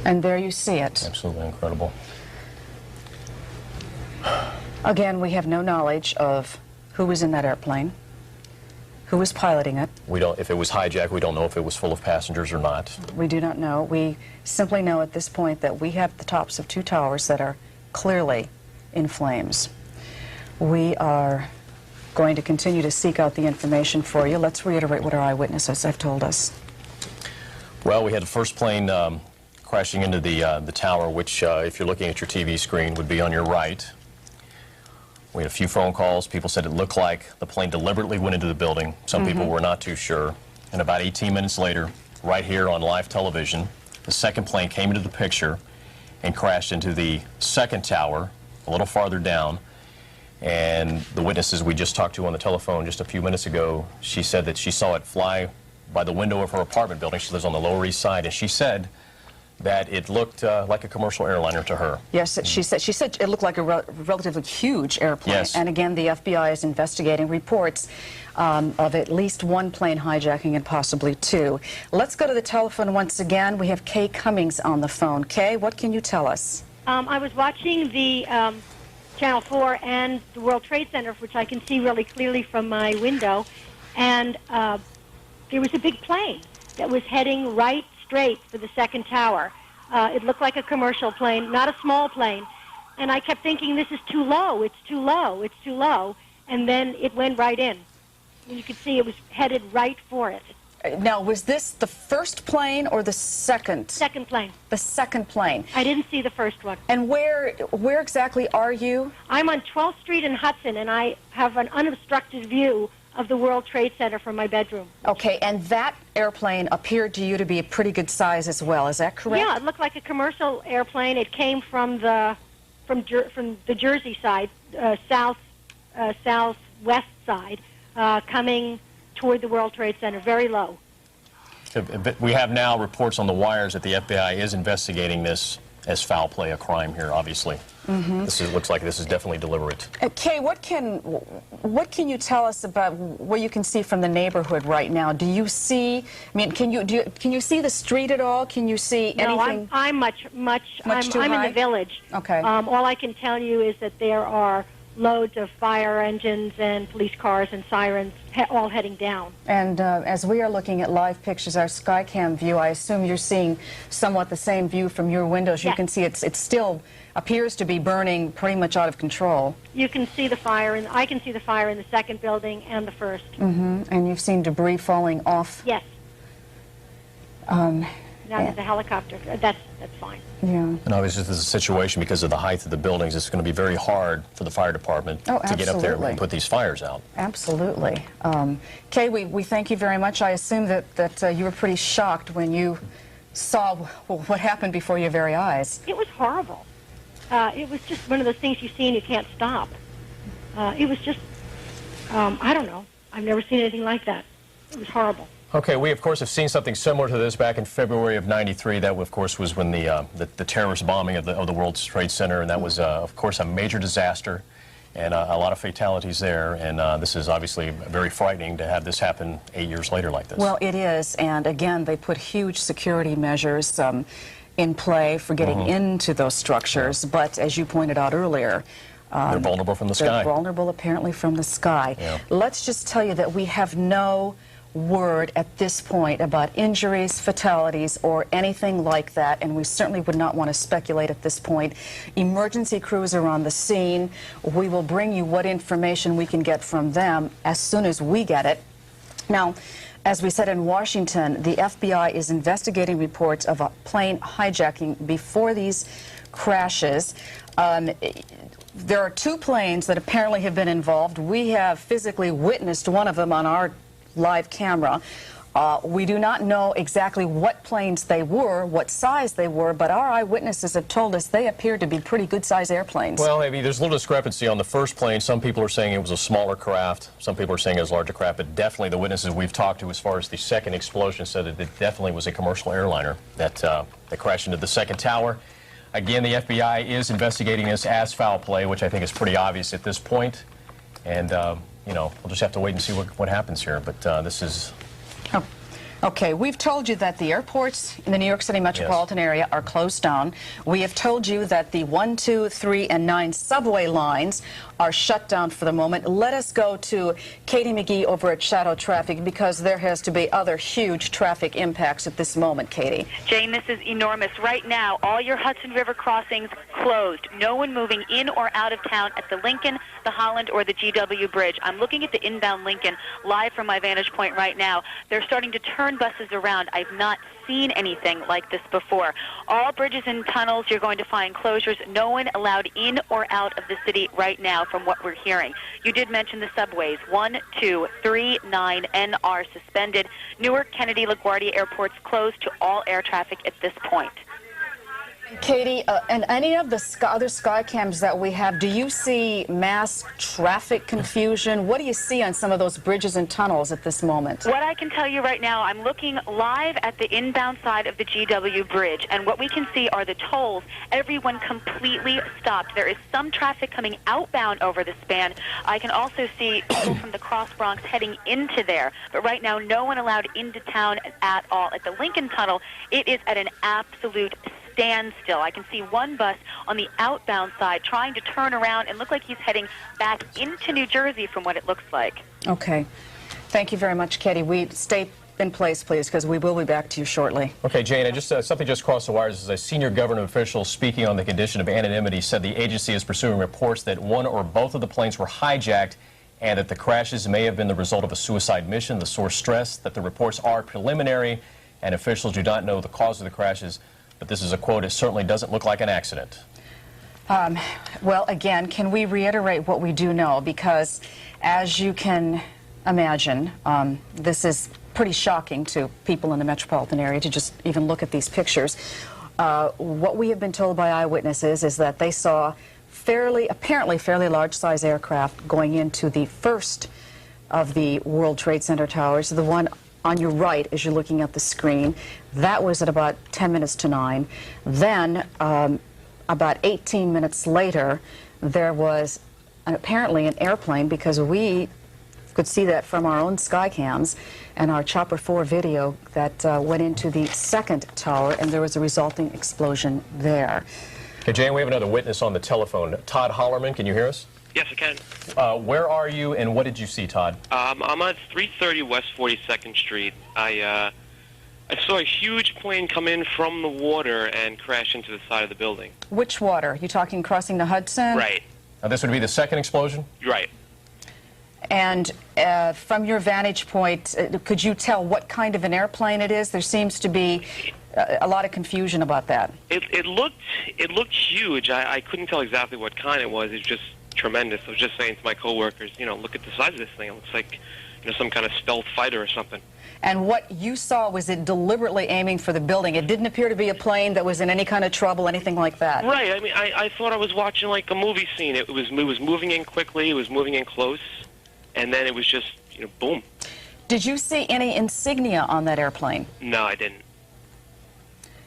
Speaker 2: And there you see it.
Speaker 7: Absolutely incredible.
Speaker 2: Again, we have no knowledge of who was in that airplane, who was piloting it.
Speaker 7: We don't, if it was hijacked, we don't know if it was full of passengers or not.
Speaker 2: We do not know. We simply know at this point that we have the tops of two towers that are clearly in flames. We are going to continue to seek out the information for you. Let's reiterate what our eyewitnesses have told us.
Speaker 7: Well, we had the first plane crashing into the tower, which, if you're looking at your TV screen, would be on your right. We had a few phone calls. People said it looked like the plane deliberately went into the building. Some people were not too sure. And about 18 minutes later, right here on live television, the second plane came into the picture and crashed into the second tower a little farther down. And the witnesses we just talked to on the telephone just a few minutes ago, she said that she saw it fly by the window of her apartment building. She lives on the Lower East Side, and she said that it looked like a commercial airliner to her.
Speaker 2: Yes, she said it looked like a relatively huge airplane.
Speaker 7: Yes.
Speaker 2: And again, the FBI is investigating reports of at least one plane hijacking and possibly two. Let's go to the telephone once again. We have Kay Cummings on the phone. Kay, what can you tell us?
Speaker 11: I was watching the Channel 4 and the World Trade Center, which I can see really clearly from my window, and there was a big plane that was heading right straight for the second tower. It looked like a commercial plane, not a small plane, and I kept thinking, this is too low, it's too low, it's too low, and then it went right in. You could see it was headed right for it.
Speaker 2: Now, was this the first plane or the second?
Speaker 11: Second plane.
Speaker 2: The second plane.
Speaker 11: I didn't see the first one.
Speaker 2: And where exactly are you?
Speaker 11: I'm on 12th Street in Hudson, and I have an unobstructed view of the World Trade Center from my bedroom.
Speaker 2: Okay, and that airplane appeared to you to be a pretty good size as well, is that correct?
Speaker 11: Yeah, it looked like a commercial airplane. It came from the from the Jersey side, southwest side, coming toward the World Trade Center, very low.
Speaker 7: We have now reports on the wires that the FBI is investigating this as foul play, a crime here, obviously. Looks like this is definitely deliberate.
Speaker 2: Kay, what can you tell us about what you can see from the neighborhood right now? Do you see? I mean, can you see the street at all? Can you see anything?
Speaker 11: No, I'm much too
Speaker 2: high?
Speaker 11: in the village.
Speaker 2: Okay.
Speaker 11: All I can tell you is that there are loads of fire engines and police cars and sirens all heading down.
Speaker 2: And as we are looking at live pictures, our Skycam view, I assume you're seeing somewhat the same view from your windows. You
Speaker 11: Yes.
Speaker 2: can see it still appears to be burning pretty much out of control.
Speaker 11: You can see the fire, and I can see the fire in the second building and the first.
Speaker 2: And you've seen debris falling off.
Speaker 11: Yes. Now there's a helicopter. That's fine.
Speaker 2: Yeah.
Speaker 7: And obviously, this is a situation because of the height of the buildings. It's going to be very hard for the fire department to get up there and put these fires out.
Speaker 2: Absolutely. Kay, we thank you very much. I assume that you were pretty shocked when you saw what happened before your very eyes.
Speaker 11: It was horrible. It was just one of those things you see and you can't stop. It was just, I don't know. I've never seen anything like that. It was horrible.
Speaker 7: Okay, we of course have seen something similar to this back in February of '93. That of course was when the terrorist bombing of the World Trade Center, and that was of course a major disaster, and a lot of fatalities there. And this is obviously very frightening to have this happen 8 years later like this.
Speaker 2: Well, it is, and again, they put huge security measures in play for getting into those structures. But as you pointed out earlier,
Speaker 7: they're vulnerable from the sky.
Speaker 2: They're vulnerable apparently from the sky.
Speaker 7: Yeah.
Speaker 2: Let's just tell you that we have no word at this point about injuries, fatalities, or anything like that, and we certainly would not want to speculate at this point. Emergency crews are on the scene. We will bring you what information we can get from them as soon as we get it. Now, as we said in Washington, the FBI is investigating reports of a plane hijacking before these crashes. There are two planes that apparently have been involved. We have physically witnessed one of them on our live camera. We do not know exactly what planes they were, what size they were, but our eyewitnesses have told us they appeared to be pretty good-sized airplanes.
Speaker 7: Well, maybe there's a little discrepancy on the first plane. Some people are saying it was a smaller craft. Some people are saying it was a larger craft, but definitely the witnesses we've talked to as far as the second explosion said that it definitely was a commercial airliner that crashed into the second tower. Again, the FBI is investigating this as foul play, which I think is pretty obvious at this point. And, you know, we'll just have to wait and see what happens here. But this is...
Speaker 2: Oh. Okay, we've told you that the airports in the New York City metropolitan area are closed down. We have told you that the 1, 2, 3, and 9 subway lines are shut down for the moment. Let us go to Katie McGee over at Shadow Traffic, because there has to be other huge traffic impacts at this moment, Katie.
Speaker 12: Jane, this is enormous. Right now, all your Hudson River crossings closed. No one moving in or out of town at the Lincoln, the Holland, or the GW Bridge. I'm looking at the inbound Lincoln live from my vantage point right now. They're starting to turn buses around. I've not seen anything like this before. All bridges and tunnels, you're going to find closures. No one allowed in or out of the city right now from what we're hearing. You did mention the subways. 1, 2, 3, 9, and are suspended. Newark, Kennedy, LaGuardia airports closed to all air traffic at this point.
Speaker 2: Katie, and any of the other sky cams that we have, do you see mass traffic confusion? What do you see on some of those bridges and tunnels at this moment?
Speaker 12: What I can tell you right now, I'm looking live at the inbound side of the GW Bridge, and what we can see are the tolls. Everyone completely stopped. There is some traffic coming outbound over the span. I can also see people from the Cross Bronx heading into there, but right now no one allowed into town at all. At the Lincoln Tunnel, it is at an absolute standstill. I can see one bus on the outbound side trying to turn around and look like he's heading back into New Jersey from what it looks like.
Speaker 2: Okay. Thank you very much, Katie. We stay in place, please, because we will be back to you shortly.
Speaker 7: Okay, Jane, I just something just crossed the wires. As a senior government official speaking on the condition of anonymity said the agency is pursuing reports that one or both of the planes were hijacked and that the crashes may have been the result of a suicide mission. The source stressed that the reports are preliminary and officials do not know the cause of the crashes. But this is a quote, "It certainly doesn't look like an accident."
Speaker 2: Well, again, can we reiterate what we do know? Because as you can imagine, this is pretty shocking to people in the metropolitan area to just even look at these pictures. What we have been told by eyewitnesses is that they saw apparently fairly large-size aircraft going into the first of the World Trade Center towers, the one on your right as you're looking at the screen. That was at about 10 minutes to 9. Then, about 18 minutes later, there was apparently an airplane, because we could see that from our own sky cams and our Chopper 4 video, that went into the second tower, and there was a resulting explosion there.
Speaker 7: Okay, Jane, we have another witness on the telephone. Todd Hollerman, can you hear us?
Speaker 13: Yes, I can.
Speaker 7: Where are you, and what did you see, Todd?
Speaker 13: I'm on 330 West 42nd Street. I saw a huge plane come in from the water and crash into the side of the building.
Speaker 2: Which water? You talking crossing the Hudson?
Speaker 13: Right.
Speaker 7: Now, this would be the second explosion?
Speaker 13: Right.
Speaker 2: And from your vantage point, could you tell what kind of an airplane it is? There seems to be a lot of confusion about that.
Speaker 13: It looked huge. I couldn't tell exactly what kind it was. It was just tremendous. I was just saying to my coworkers, you know, look at the size of this thing. It looks like, you know, some kind of stealth fighter or something.
Speaker 2: And what you saw, was it deliberately aiming for the building? It didn't appear to be a plane that was in any kind of trouble, anything like that.
Speaker 13: Right. I mean, I thought I was watching like a movie scene. It was moving in quickly. It was moving in close, and then it was just, you know, boom.
Speaker 2: Did you see any insignia on that airplane?
Speaker 13: No, I didn't.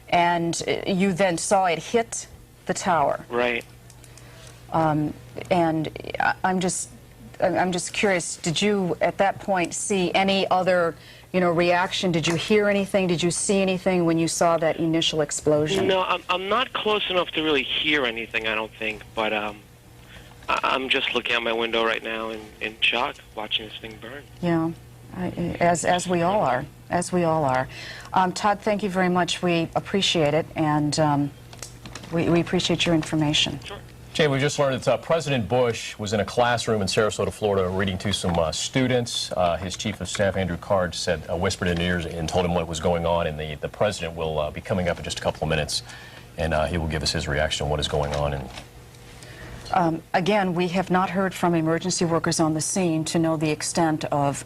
Speaker 2: And you then saw it hit the tower.
Speaker 13: Right.
Speaker 2: And I'm just curious, did you at that point see any other, you know, reaction? Did you hear anything? Did you see anything when you saw that initial explosion?
Speaker 13: No, I'm not close enough to really hear anything, I don't think, but I'm just looking out my window right now in shock, watching this thing burn.
Speaker 2: Yeah, as we all are, Todd, thank you very much. We appreciate it, and we appreciate your information.
Speaker 13: Sure.
Speaker 7: Jay, we just learned that President Bush was in a classroom in Sarasota, Florida, reading to some students. His chief of staff, Andrew Card, said, whispered in ears and told him what was going on, and the president will be coming up in just a couple of minutes, and he will give us his reaction on what is going on. And
Speaker 2: again, we have not heard from emergency workers on the scene to know the extent of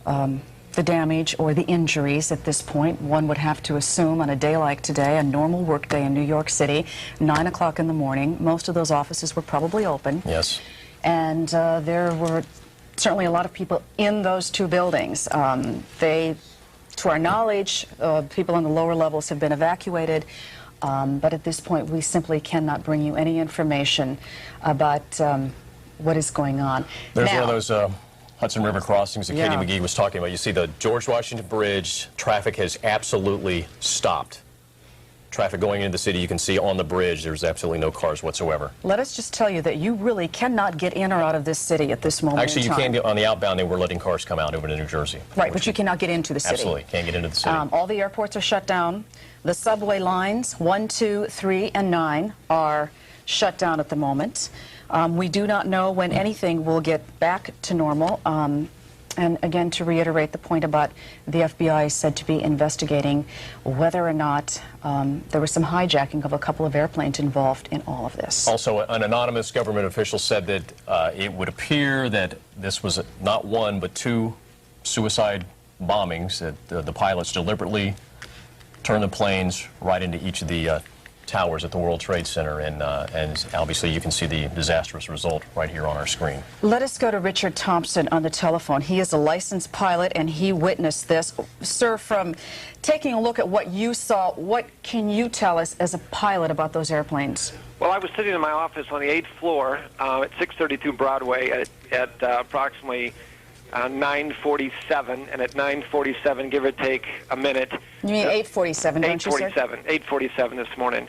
Speaker 2: the damage or the injuries at this point. One would have to assume on a day like today, a normal work day in New York City, 9 o'clock in the morning, most of those offices were probably open.
Speaker 7: Yes.
Speaker 2: And there were certainly a lot of people in those two buildings. To our knowledge, people on the lower levels have been evacuated. But at this point, we simply cannot bring you any information about what is going on.
Speaker 7: There's one of those Hudson River crossings that Katie McGee was talking about. You see the George Washington Bridge, traffic has absolutely stopped. Traffic going into the city, you can see on the bridge, there's absolutely no cars whatsoever.
Speaker 2: Let us just tell you that you really cannot get in or out of this city at this moment.
Speaker 7: Actually, you can get on the outbound. They were letting cars come out over to New Jersey.
Speaker 2: Right, but you cannot get into the city.
Speaker 7: Absolutely, can't get into the city.
Speaker 2: All the airports are shut down. The subway lines 1, 2, 3, and 9 are shut down at the moment. We do not know when anything will get back to normal. And again, to reiterate the point about the FBI said to be investigating whether or not there was some hijacking of a couple of airplanes involved in all of this.
Speaker 7: Also, an anonymous government official said that it would appear that this was not one but two suicide bombings, that the pilots deliberately turned the planes right into each of the towers at the World Trade Center, and obviously you can see the disastrous result right here on our screen.
Speaker 2: Let us go to Richard Thompson on the telephone. He is a licensed pilot and he witnessed this. Sir, from taking a look at what you saw, what can you tell us as a pilot about those airplanes?
Speaker 4: Well, I was sitting in my office on the 8th floor at 632 Broadway at approximately 9:47, and at 9:47, give or take a minute.
Speaker 2: You mean 8:47, don't you, sir?
Speaker 4: 8:47 this morning.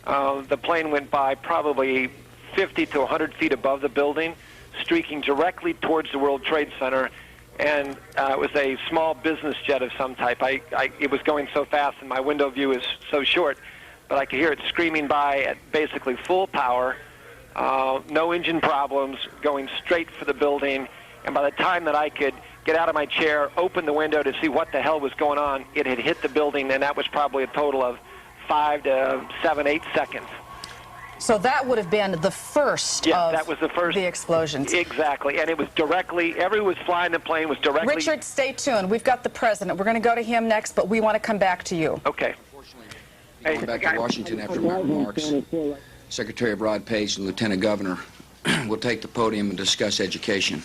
Speaker 4: The plane went by probably 50 to 100 feet above the building, streaking directly towards the World Trade Center, and it was a small business jet of some type. It was going so fast, and my window view is so short, but I could hear it screaming by at basically full power, no engine problems, going straight for the building. And by the time that I could get out of my chair, open the window to see what the hell was going on, it had hit the building, and that was probably a total of 5 to 7, 8 seconds.
Speaker 2: So that would have been the first
Speaker 4: that was the first.
Speaker 2: The explosions.
Speaker 4: Exactly, and it was directly, everyone was flying the plane was directly...
Speaker 2: Richard, stay tuned. We've got the president. We're going to go to him next, but we want to come back to you.
Speaker 4: Okay.
Speaker 14: Going back to Washington after my remarks. Secretary Rod Pace and Lieutenant Governor will take the podium and discuss education.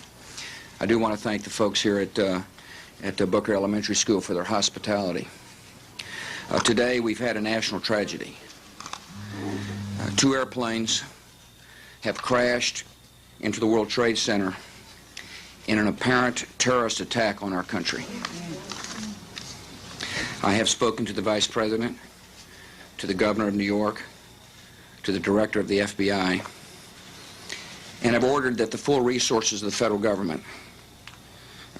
Speaker 14: I do want to thank the folks here at Booker Elementary School for their hospitality. Today we've had a national tragedy. 2 airplanes have crashed into the World Trade Center in an apparent terrorist attack on our country. I have spoken to the Vice President, to the Governor of New York, to the Director of the FBI, and have ordered that the full resources of the federal government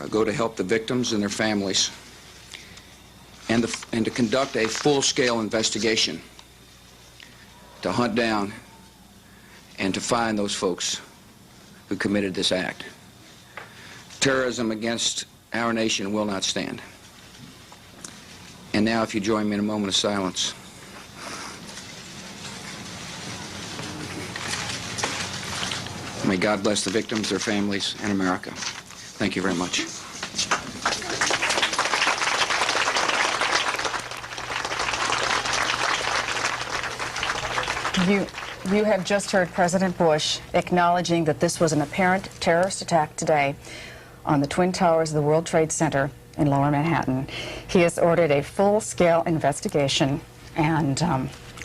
Speaker 14: go to help the victims and their families and to conduct a full-scale investigation to hunt down and to find those folks who committed this act. Terrorism against our nation will not stand. And now, if you join me in a moment of silence. May God bless the victims, their families, and America. Thank you very much.
Speaker 2: You have just heard President Bush acknowledging that this was an apparent terrorist attack today on the Twin Towers of the World Trade Center in Lower Manhattan. He has ordered a full-scale investigation and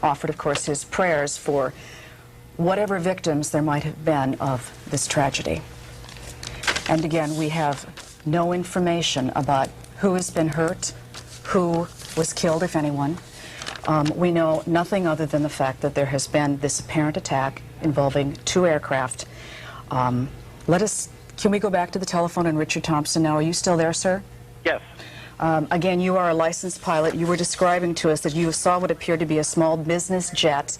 Speaker 2: offered, of course, his prayers for whatever victims there might have been of this tragedy. And again, we have no information about who has been hurt, who was killed, if anyone. We know nothing other than the fact that there has been this apparent attack involving 2 aircraft. Can we go back to the telephone and Richard Thompson now? Are you still there, sir?
Speaker 4: Yes.
Speaker 2: Again, you are a licensed pilot. You were describing to us that you saw what appeared to be a small business jet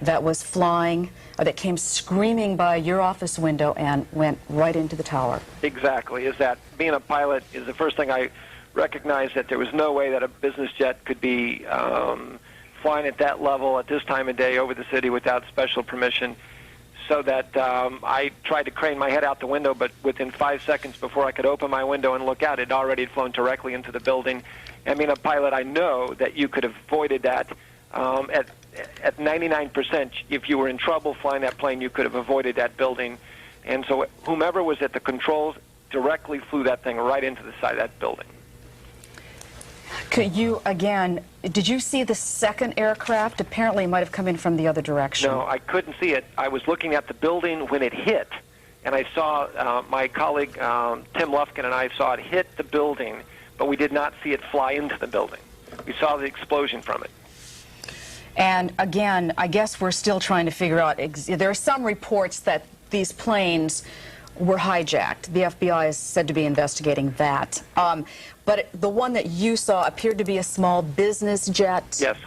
Speaker 2: that was flying, that came screaming by your office window and went right into the tower.
Speaker 15: Exactly. Is that being a pilot is the first thing I recognized, that there was no way that a business jet could be flying at that level at this time of day over the city without special permission. So that I tried to crane my head out the window, but within 5 seconds before I could open my window and look out, it already had flown directly into the building. I mean, a pilot, I know that you could have avoided that at 99%. If you were in trouble flying that plane, you could have avoided that building. And so whomever was at the controls directly flew that thing right into the side of that building.
Speaker 2: Could you, again, did you see the second aircraft? Apparently it might have come in from the other direction.
Speaker 15: No, I couldn't see it. I was looking at the building when it hit, and I saw my colleague Tim Lufkin and I saw it hit the building, but we did not see it fly into the building. We saw the explosion from it.
Speaker 2: And again, I guess we're still trying to figure out, there are some reports that these planes were hijacked. The FBI is said to be investigating that. But the one that you saw appeared to be a small business jet?
Speaker 15: Yes.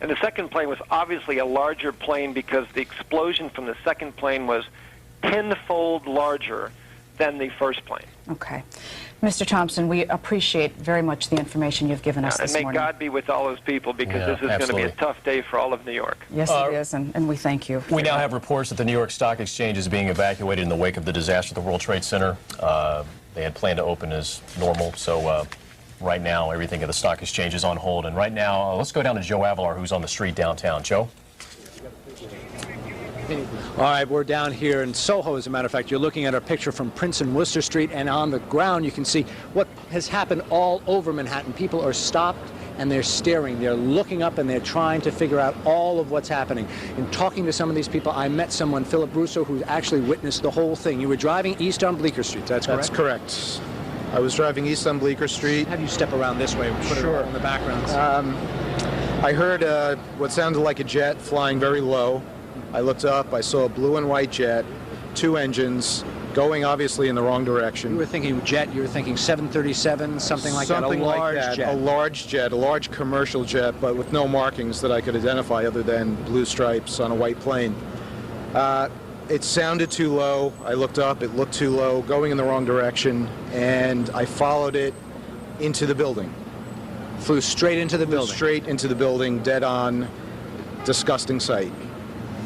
Speaker 15: And the second plane was obviously a larger plane because the explosion from the second plane was tenfold larger than the first plane.
Speaker 2: Okay. Mr. Thompson, we appreciate very much the information you've given us this morning.
Speaker 15: And may God be with all those people, because this is going to be a tough day for all of New York.
Speaker 2: Yes, it is, and we thank you.
Speaker 7: We now have reports that the New York Stock Exchange is being evacuated in the wake of the disaster at the World Trade Center. They had planned to open as normal, so right now everything at the Stock Exchange is on hold. And right now, let's go down to Joe Avalar, who's on the street downtown. Joe?
Speaker 16: All right, we're down here in Soho, as a matter of fact. You're looking at a picture from Prince and Worcester Street, and on the ground you can see what has happened all over Manhattan. People are stopped and they're staring. They're looking up and they're trying to figure out all of what's happening. In talking to some of these people, I met someone, Philip Russo, who actually witnessed the whole thing. You were driving east on Bleecker Street, that's correct?
Speaker 17: That's correct. I was driving east on Bleecker Street.
Speaker 16: Have you step around this way? Put it in the background.
Speaker 17: I heard what sounded like a jet flying very low. I looked up, I saw a blue and white jet, 2 engines, going obviously in the wrong direction.
Speaker 16: You were thinking jet, you were thinking 737, something like that, a large jet.
Speaker 17: A large jet, a large commercial jet, but with no markings that I could identify other than blue stripes on a white plane. It sounded too low. I looked up, it looked too low, going in the wrong direction, and I followed it into the building.
Speaker 16: Flew straight into the building?
Speaker 17: Straight into the building, dead on, disgusting sight.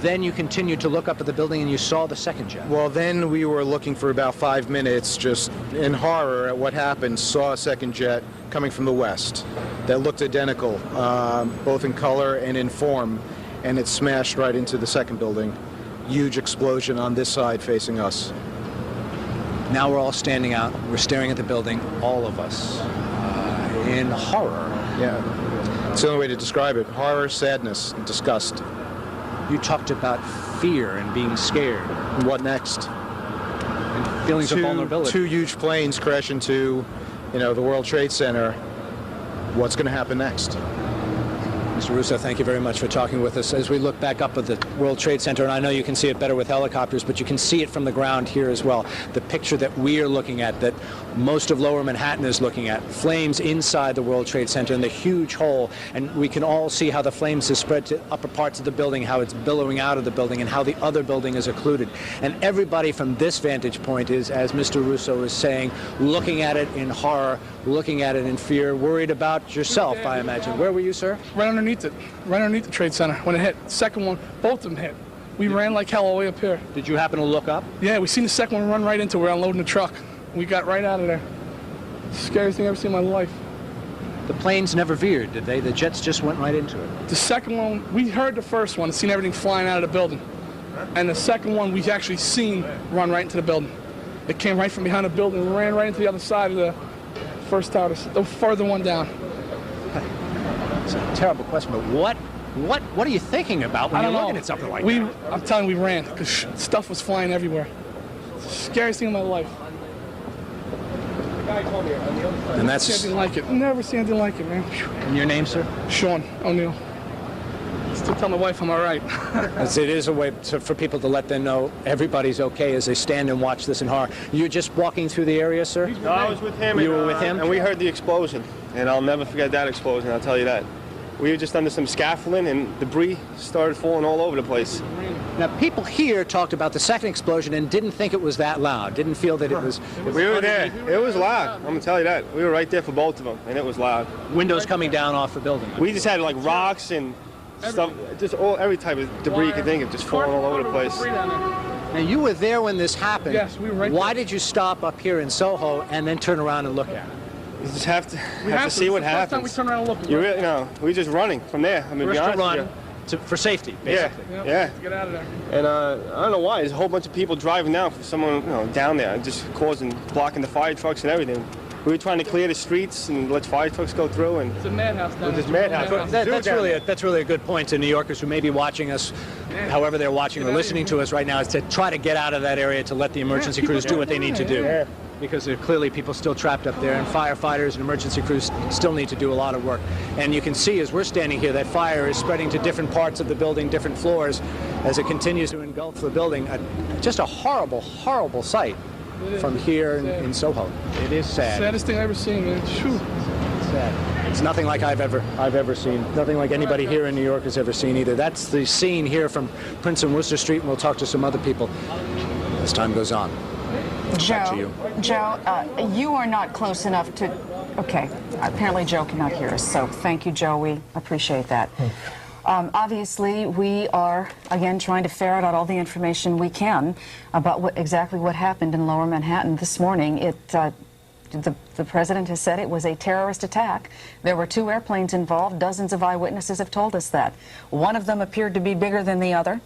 Speaker 16: Then you continued to look up at the building and you saw the second jet.
Speaker 17: Well, then we were looking for about 5 minutes, just in horror at what happened, saw a second jet coming from the west that looked identical, both in color and in form. and it smashed right into the second building. Huge explosion on this side facing us.
Speaker 16: Now we're all standing out. We're staring at the building, all of us, in horror.
Speaker 17: Yeah, it's the only way to describe it. Horror, sadness, and disgust.
Speaker 16: You talked about fear and being scared.
Speaker 17: And what next?
Speaker 16: And feelings of vulnerability.
Speaker 17: Two huge planes crash into, the World Trade Center. What's going to happen next?
Speaker 16: Mr. Russo, thank you very much for talking with us. As we look back up at the World Trade Center, and I know you can see it better with helicopters, but you can see it from the ground here as well. The picture that we are looking at, that most of Lower Manhattan is looking at, flames inside the World Trade Center and the huge hole, and we can all see how the flames have spread to upper parts of the building, how it's billowing out of the building, and how the other building is occluded. And everybody from this vantage point is, as Mr. Russo is saying, looking at it in horror, looking at it in fear, worried about yourself, I imagine. Where were you, sir?
Speaker 18: Right underneath the Trade Center when it hit. Second one, both of them hit. We ran like hell all the way up here.
Speaker 16: Did you happen to look up?
Speaker 18: Yeah, we seen the second one run right into it. We're unloading the truck. We got right out of there. Scariest thing I've ever seen in my life.
Speaker 16: The planes never veered, did they? The jets just went right into it.
Speaker 18: The second one, we heard the first one, seen everything flying out of the building. And the second one, we actually seen run right into the building. It came right from behind the building and ran right into the other side of the first tower, the further one down.
Speaker 16: It's a terrible question, but what are you thinking about when you're looking at something like that?
Speaker 18: I'm telling you, we ran because stuff was flying everywhere. Scariest thing in my life.
Speaker 16: And that's
Speaker 18: never seen anything like it. Never seen anything like it, man.
Speaker 16: And your name, sir?
Speaker 18: Sean O'Neill. Still tell my wife I'm all right.
Speaker 16: It is a way for people to let them know everybody's okay as they stand and watch this in horror. You're just walking through the area, sir?
Speaker 19: No, I was with him.
Speaker 16: You were with him?
Speaker 19: And we heard the explosion. And I'll never forget that explosion, I'll tell you that. We were just under some scaffolding and debris started falling all over the place.
Speaker 16: Now, people here talked about the second explosion and didn't think it was that loud, didn't feel that it was...
Speaker 19: We were there. It was loud. I'm going to tell you that. We were right there for both of them, and it was loud.
Speaker 16: Windows coming down off the building.
Speaker 19: We just had, like, rocks and stuff, just every type of debris you could think of, just falling all over the place.
Speaker 16: Now, you were there when this happened.
Speaker 18: Yes, we were right there.
Speaker 16: Why did you stop up here in Soho and then turn around and look at it?
Speaker 19: You just have to see what happens.
Speaker 18: First time we turn around and look.
Speaker 19: You really, we're just running from there. I mean,
Speaker 16: First
Speaker 19: be honest
Speaker 16: to run
Speaker 19: with you.
Speaker 16: for safety, basically.
Speaker 19: Yeah.
Speaker 18: Get out of there.
Speaker 19: And I don't know why. There's a whole bunch of people driving down for someone down there, just blocking the fire trucks and everything. We were trying to clear the streets and let fire trucks go through. And
Speaker 18: it's a madhouse down there.
Speaker 19: It's madhouse.
Speaker 16: That's really a good point to New Yorkers who may be watching us, however they're watching or listening to us right now, is to try to get out of that area to let the emergency crews do what they need to do.
Speaker 19: Yeah.
Speaker 16: Because there are clearly people still trapped up there, and firefighters and emergency crews still need to do a lot of work. And you can see as we're standing here that fire is spreading to different parts of the building, different floors, as it continues to engulf the building. Just a horrible, horrible sight from here in Soho. It is sad.
Speaker 18: Saddest thing I've ever seen, man. Whew.
Speaker 16: Sad. It's nothing like I've ever seen. Nothing like anybody here in New York has ever seen either. That's the scene here from Prince and Worcester Street, and we'll talk to some other people as time goes on.
Speaker 2: Joe, you are not close enough to... Okay, apparently Joe cannot hear us, so thank you, Joe. We appreciate that. Obviously, we are, again, trying to ferret out all the information we can about exactly what happened in Lower Manhattan this morning. The president has said it was a terrorist attack. There were 2 airplanes involved. Dozens of eyewitnesses have told us that. One of them appeared to be bigger than the other.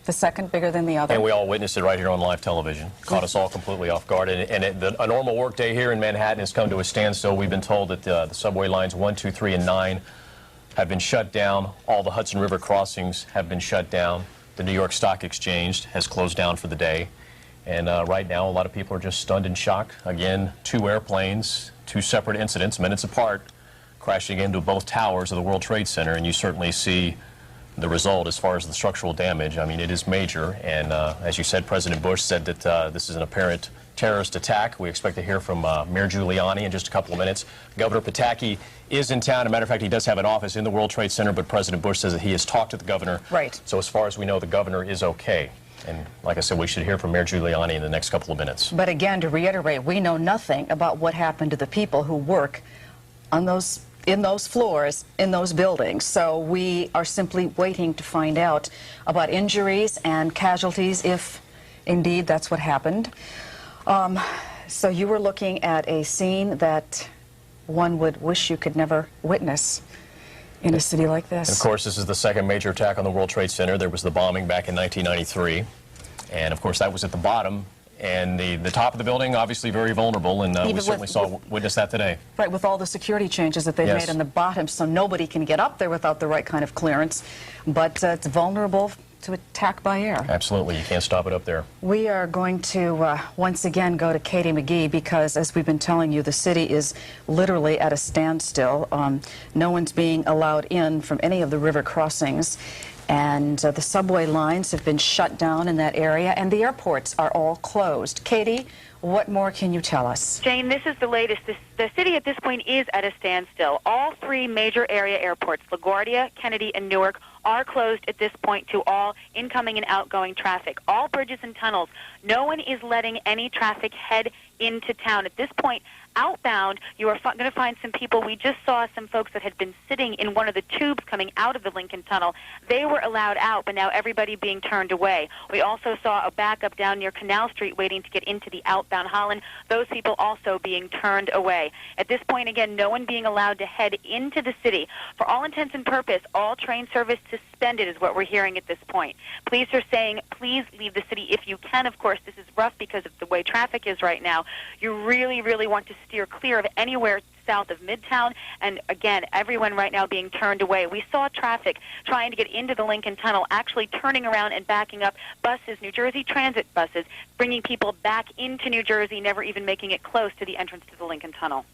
Speaker 2: The second bigger than the other.
Speaker 7: And we all witnessed it right here on live television. Caught us all completely off guard. A normal work day here in Manhattan has come to a standstill. We've been told that the subway lines 1, 2, 3, and 9 have been shut down. All the Hudson River crossings have been shut down. The New York Stock Exchange has closed down for the day. And right now, a lot of people are just stunned in shock. Again, 2 airplanes, 2 separate incidents, minutes apart, crashing into both towers of the World Trade Center. And you certainly see the result as far as the structural damage. I mean, it is major, and as you said, President Bush said that this is an apparent terrorist attack. We expect to hear from Mayor Giuliani in just a couple of minutes. Governor Pataki is in town. As a matter of fact, he does have an office in the World Trade Center, but President Bush says that he has talked to the governor.
Speaker 2: Right.
Speaker 7: So as far as we know, the governor is okay. And like I said, we should hear from Mayor Giuliani in the next couple of minutes.
Speaker 2: But again, to reiterate, we know nothing about what happened to the people who work on in those floors, in those buildings. So we are simply waiting to find out about injuries and casualties, if indeed that's what happened. So you were looking at a scene that one would wish you could never witness in a city like this.
Speaker 7: And of course, this is the second major attack on the World Trade Center. There was the bombing back in 1993. And of course, that was at the bottom. And the top of the building, obviously very vulnerable, and we certainly witnessed that today.
Speaker 2: Right, with all the security changes that they've made on the bottom, so nobody can get up there without the right kind of clearance. But it's vulnerable to attack by air.
Speaker 7: Absolutely, you can't stop it up there.
Speaker 2: We are going to once again go to Katie McGee because, as we've been telling you, the city is literally at a standstill. No one's being allowed in from any of the river crossings. And the subway lines have been shut down in that area, and the airports are all closed. Katie, what more can you tell us?
Speaker 12: Jane, this is the latest. The city at this point is at a standstill. All three major area airports, LaGuardia, Kennedy, and Newark, are closed at this point to all incoming and outgoing traffic. All bridges and tunnels. No one is letting any traffic head into town. At this point, outbound, you are going to find some people. We just saw some folks that had been sitting in one of the tubes coming out of the Lincoln Tunnel. They were allowed out, but now everybody being turned away. We also saw a backup down near Canal Street waiting to get into the outbound Holland. Those people also being turned away. At this point, again, no one being allowed to head into the city. For all intents and purposes, all train service suspended is what we're hearing at this point. Police are saying, please leave the city if you can. Of course, this is rough because of the way traffic is right now. You really, really want to steer clear of anywhere south of Midtown, and again, everyone right now being turned away. We saw traffic trying to get into the Lincoln Tunnel, actually turning around and backing up buses, New Jersey Transit buses, bringing people back into New Jersey, never even making it close to the entrance to the Lincoln Tunnel.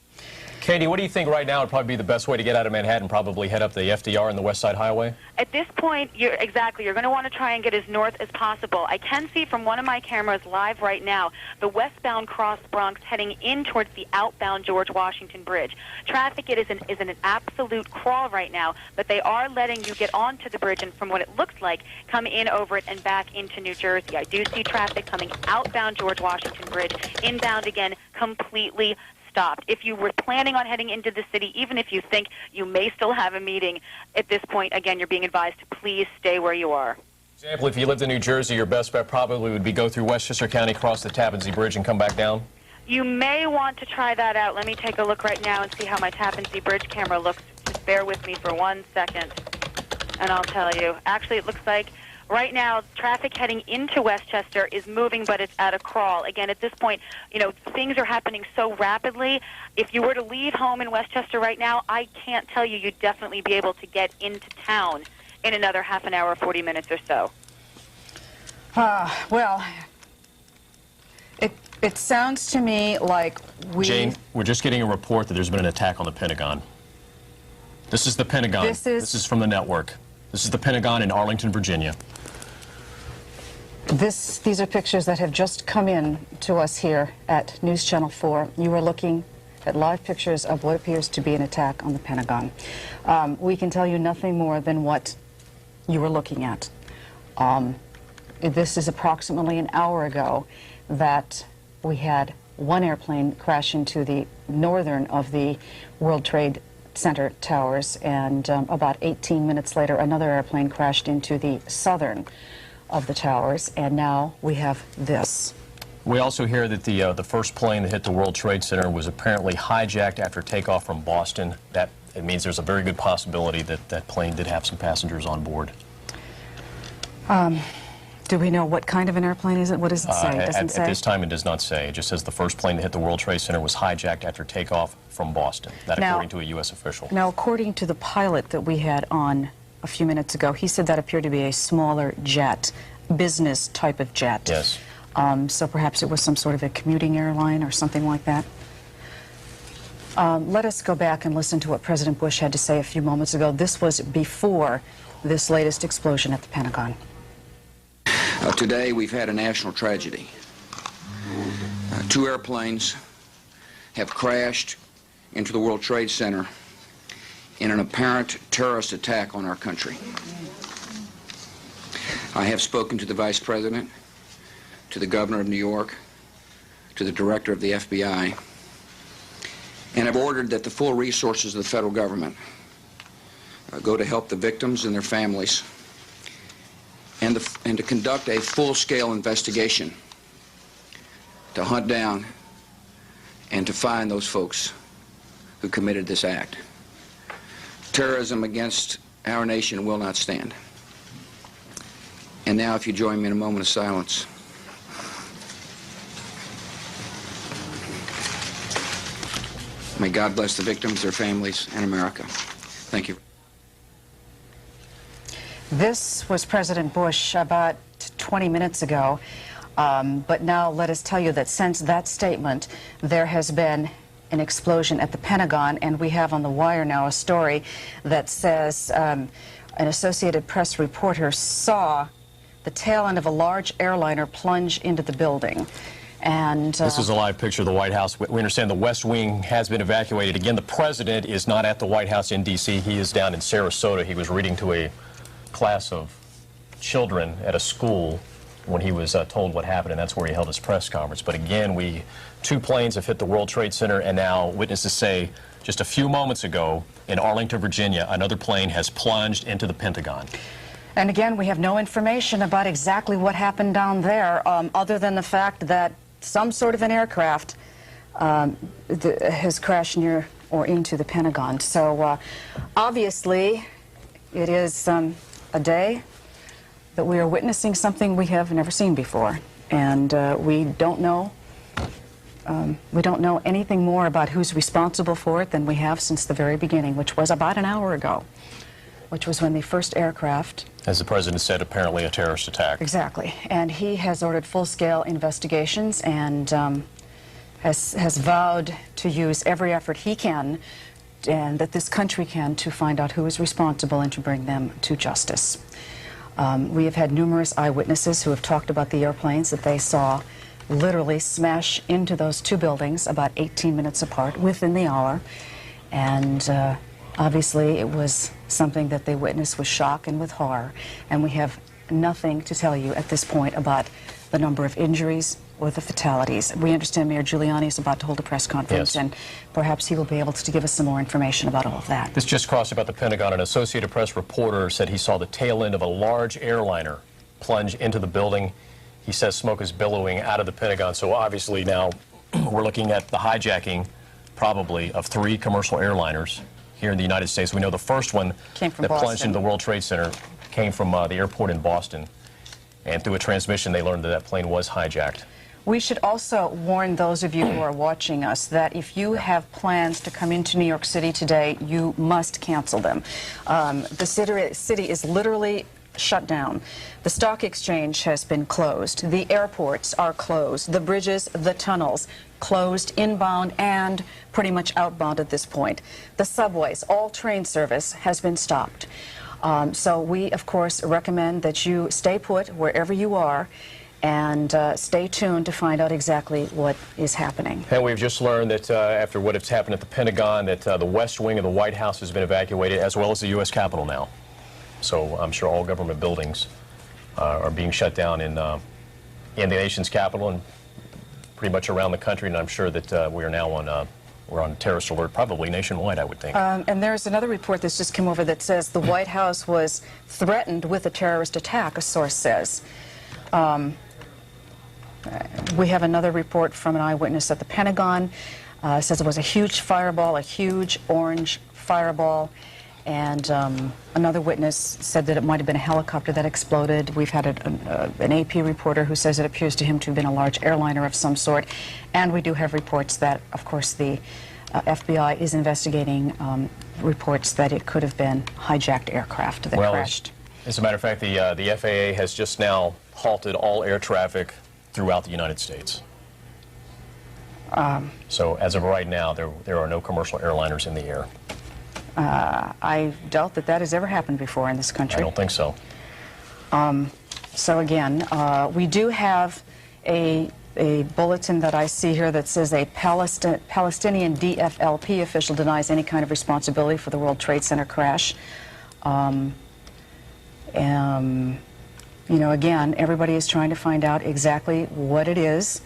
Speaker 7: Katie, what do you think right now would probably be the best way to get out of Manhattan? Probably head up the FDR and the West Side Highway?
Speaker 12: At this point, you're going to want to try and get as north as possible. I can see from one of my cameras live right now the westbound Cross Bronx heading in towards the outbound George Washington Bridge. Traffic is in an absolute crawl right now, but they are letting you get onto the bridge and, from what it looks like, come in over it and back into New Jersey. I do see traffic coming outbound George Washington Bridge, inbound again, completely stopped. If you were planning on heading into the city, even if you think you may still have a meeting, at this point, again, you're being advised to please stay where you are.
Speaker 7: For example, if you lived in New Jersey, your best bet probably would be go through Westchester County, cross the Tappan Zee Bridge, and come back down?
Speaker 12: You may want to try that out. Let me take a look right now and see how my Tappan Zee Bridge camera looks. Just bear with me for 1 second, and I'll tell you. Actually, it looks like right now, traffic heading into Westchester is moving, but it's at a crawl. Again, at this point, things are happening so rapidly. If you were to leave home in Westchester right now, I can't tell you you'd definitely be able to get into town in another half an hour, 40 minutes or so.
Speaker 2: Well, it sounds to me like
Speaker 7: Jane, we're just getting a report that there's been an attack on the Pentagon. This is the Pentagon. This is from the network. This is the Pentagon in Arlington, Virginia.
Speaker 2: These are pictures that have just come in to us here at News Channel 4. You are looking at live pictures of what appears to be an attack on the Pentagon. We can tell you nothing more than what you were looking at. This is approximately an hour ago that we had one airplane crash into the northern of the World Trade Center towers, and about 18 minutes later another airplane crashed into the southern of the towers, and now we have this.
Speaker 7: We also hear that the first plane that hit the World Trade Center was apparently hijacked after takeoff from Boston. It means there's a very good possibility that that plane did have some passengers on board.
Speaker 2: Do we know what kind of an airplane is it? What does it say? It doesn't say?
Speaker 7: At this time, it does not say. It just says the first plane that hit the World Trade Center was hijacked after takeoff from Boston. That according to a U.S. official.
Speaker 2: Now, according to the pilot that we had on a few minutes ago, he said that appeared to be a smaller jet, business type of jet.
Speaker 7: Yes.
Speaker 2: So perhaps it was some sort of a commuting airline or something like that. Let us go back and listen to what President Bush had to say a few moments ago. This was before this latest explosion at the Pentagon.
Speaker 14: Today we've had a national tragedy. Two airplanes have crashed into the World Trade Center in an apparent terrorist attack on our country. I have spoken to the Vice President, to the Governor of New York, to the Director of the FBI, and have ordered that the full resources of the federal government go to help the victims and their families, and to conduct a full-scale investigation to hunt down and to find those folks who committed this act. Terrorism against our nation will not stand. And now, if you join me in a moment of silence. May God bless the victims, their families, and America. Thank you.
Speaker 2: This was President Bush about 20 minutes ago. But now let us tell you that since that statement, there has been an explosion at the Pentagon, and we have on the wire now a story that says an Associated Press reporter saw the tail end of a large airliner plunge into the building. And
Speaker 7: this is a live picture of the White House. We understand the West Wing has been evacuated. Again, the president is not at the White House in D.C. He is down in Sarasota. He was reading to a class of children at a school when he was told what happened, and that's where he held his press conference. But again, two planes have hit the World Trade Center, and now witnesses say just a few moments ago in Arlington, Virginia, another plane has plunged into the Pentagon.
Speaker 2: And again, we have no information about exactly what happened down there, other than the fact that some sort of an aircraft has crashed near or into the Pentagon. So obviously, it is a day that we are witnessing something we have never seen before, and we don't know anything more about who's responsible for it than we have since the very beginning, which was about an hour ago, which was when the first aircraft,
Speaker 7: as the president said, apparently a terrorist attack.
Speaker 2: Exactly, and he has ordered full-scale investigations and has vowed to use every effort he can and that this country can to find out who is responsible and to bring them to justice. We have had numerous eyewitnesses who have talked about the airplanes that they saw literally smash into those two buildings about 18 minutes apart within the hour. And obviously it was something that they witnessed with shock and with horror. And we have nothing to tell you at this point about the number of injuries or the fatalities. We understand Mayor Giuliani is about to hold a press conference, and perhaps he will be able to give us some more information about all of that.
Speaker 7: This just crossed about the Pentagon. An Associated Press reporter said he saw the tail end of a large airliner plunge into the building. He says smoke is billowing out of the Pentagon. So obviously now we're looking at the hijacking, probably, of 3 commercial airliners here in the United States. We know the first one that plunged into the World Trade Center came from the airport in Boston. And through a transmission, they learned that that plane was hijacked.
Speaker 2: We should also warn those of you who are watching us that if you have plans to come into New York City today, you must cancel them. The city is literally shut down. The stock exchange has been closed. The airports are closed. The bridges, the tunnels, closed inbound and pretty much outbound at this point. The subways, all train service has been stopped. So we, of course, recommend that you stay put wherever you are and stay tuned to find out exactly what is happening.
Speaker 7: And we've just learned that after what has happened at the Pentagon, that the West Wing of the White House has been evacuated, as well as the U.S. Capitol now. So I'm sure all government buildings are being shut down in the nation's capital and pretty much around the country. And I'm sure that we are now on we're on terrorist alert, probably nationwide, I would think.
Speaker 2: And there's another report that's just come over that says the White House was threatened with a terrorist attack, a source says. We have another report from an eyewitness at the Pentagon. Says it was a huge fireball, a huge orange fireball. And another witness said that it might have been a helicopter that exploded. We've had an AP reporter who says it appears to him to have been a large airliner of some sort. And we do have reports that, of course, the FBI is investigating reports that it could have been hijacked aircraft that crashed.
Speaker 7: As a matter of fact, the FAA has just now halted all air traffic throughout the United States. So as of right now, there are no commercial airliners in the air.
Speaker 2: I doubt that has ever happened before in this country.
Speaker 7: I don't think so.
Speaker 2: So again, we do have a bulletin that I see here that says a Palestinian DFLP official denies any kind of responsibility for the World Trade Center crash. You know, again, everybody is trying to find out exactly what it is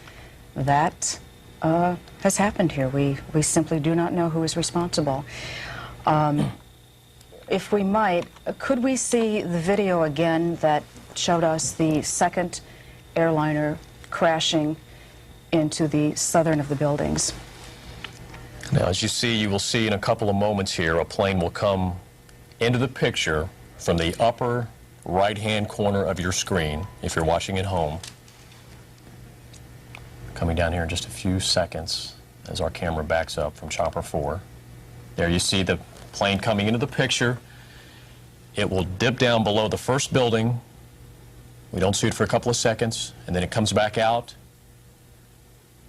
Speaker 2: that has happened here. We simply do not know who is responsible. If we might, could we see the video again that showed us the second airliner crashing into the southern of the buildings?
Speaker 7: Now, as you will see in a couple of moments here, a plane will come into the picture from the upper right-hand corner of your screen, if you're watching at home. Coming down here in just a few seconds as our camera backs up from Chopper 4. There you see the plane coming into the picture. It will dip down below the first building. We don't see it for a couple of seconds, and then it comes back out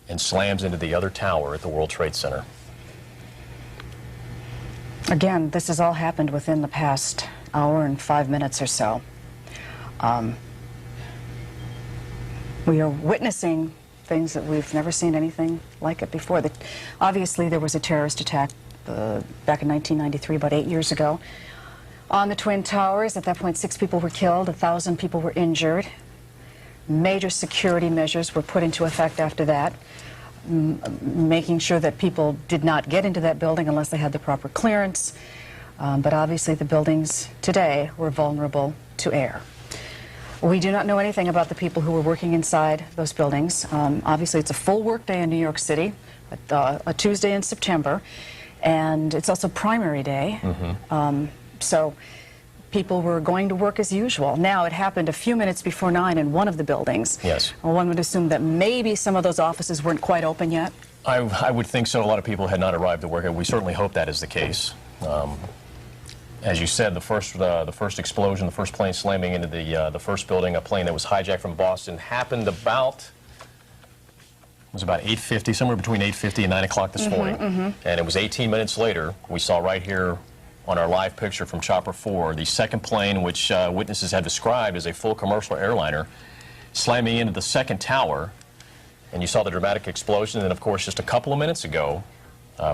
Speaker 7: and slams into the other tower at the World Trade Center.
Speaker 2: Again, this has all happened within the past hour and 5 minutes or so. We are witnessing things that we've never seen anything like it before. Obviously, there was a terrorist attack back in 1993, about 8 years ago, on the Twin Towers. At that point, 6 people were killed, 1,000 people were injured. Major security measures were put into effect after that, making sure that people did not get into that building unless they had the proper clearance. But obviously, the buildings today were vulnerable to air. We do not know anything about the people who were working inside those buildings. Obviously, it's a full work day in New York City, a Tuesday in September, and it's also primary day. So people were going to work as usual. Now, it happened a few minutes before 9 in one of the buildings.
Speaker 7: Yes.
Speaker 2: One would assume that maybe some of those offices weren't quite open yet.
Speaker 7: I would think so. A lot of people had not arrived to work, and we certainly hope that is the case. As you said, the first explosion, the first plane slamming into the first building, a plane that was hijacked from Boston, happened about 8:50, somewhere between 8:50 and 9 o'clock this morning. And it was 18 minutes later, we saw right here on our live picture from Chopper 4, the second plane, which witnesses had described as a full commercial airliner, slamming into the second tower. And you saw the dramatic explosion. And of course, just a couple of minutes ago,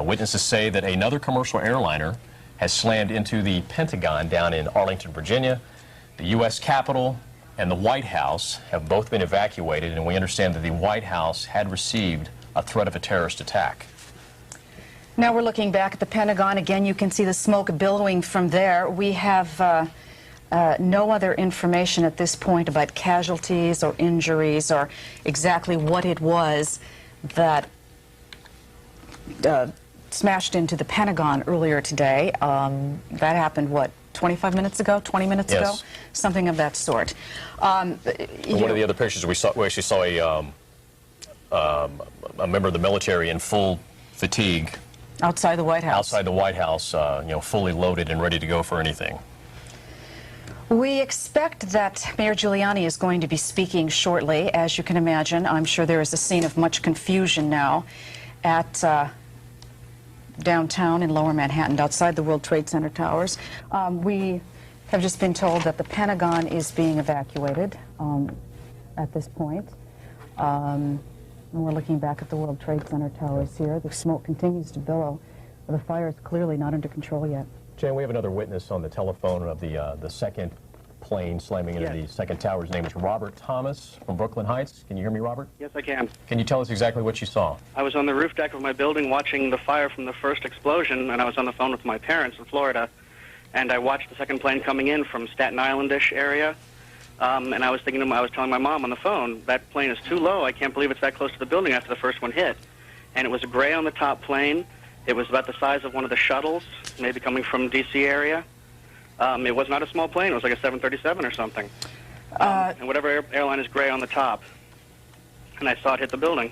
Speaker 7: witnesses say that another commercial airliner has slammed into the Pentagon down in Arlington, Virginia. The U.S. Capitol and the White House have both been evacuated, and we understand that the White House had received a threat of a terrorist attack.
Speaker 2: Now we're looking back at the Pentagon. Again, you can see the smoke billowing from there. We have no other information at this point about casualties or injuries or exactly what it was that smashed into the Pentagon earlier today. That happened, what, 25 minutes ago, 20 minutes ago? Something of that sort.
Speaker 7: One of the other pictures we actually saw a member of the military in full fatigue.
Speaker 2: Outside the White House.
Speaker 7: Outside the White House, fully loaded and ready to go for anything.
Speaker 2: We expect that Mayor Giuliani is going to be speaking shortly. As you can imagine, I'm sure there is a scene of much confusion now at downtown in Lower Manhattan, outside the World Trade Center towers. We have just been told that the Pentagon is being evacuated at this point. And we're looking back at the World Trade Center towers here. The smoke continues to billow. The fire is clearly not under control yet.
Speaker 7: Jan, we have another witness on the telephone of the second plane slamming into the second tower. His name is Robert Thomas from Brooklyn Heights. Can you hear me, Robert?
Speaker 20: Yes, I can.
Speaker 7: Can you tell us exactly what you saw?
Speaker 20: I was on the roof deck of my building watching the fire from the first explosion, and I was on the phone with my parents in Florida, and I watched the second plane coming in from Staten Island-ish area, and I was telling my mom on the phone, that plane is too low. I can't believe it's that close to the building after the first one hit. And it was a gray on the top plane. It was about the size of one of the shuttles, maybe coming from D.C. area. It was not a small plane. It was like a 737 or something. And whatever airline is gray on the top. And I saw it hit the building.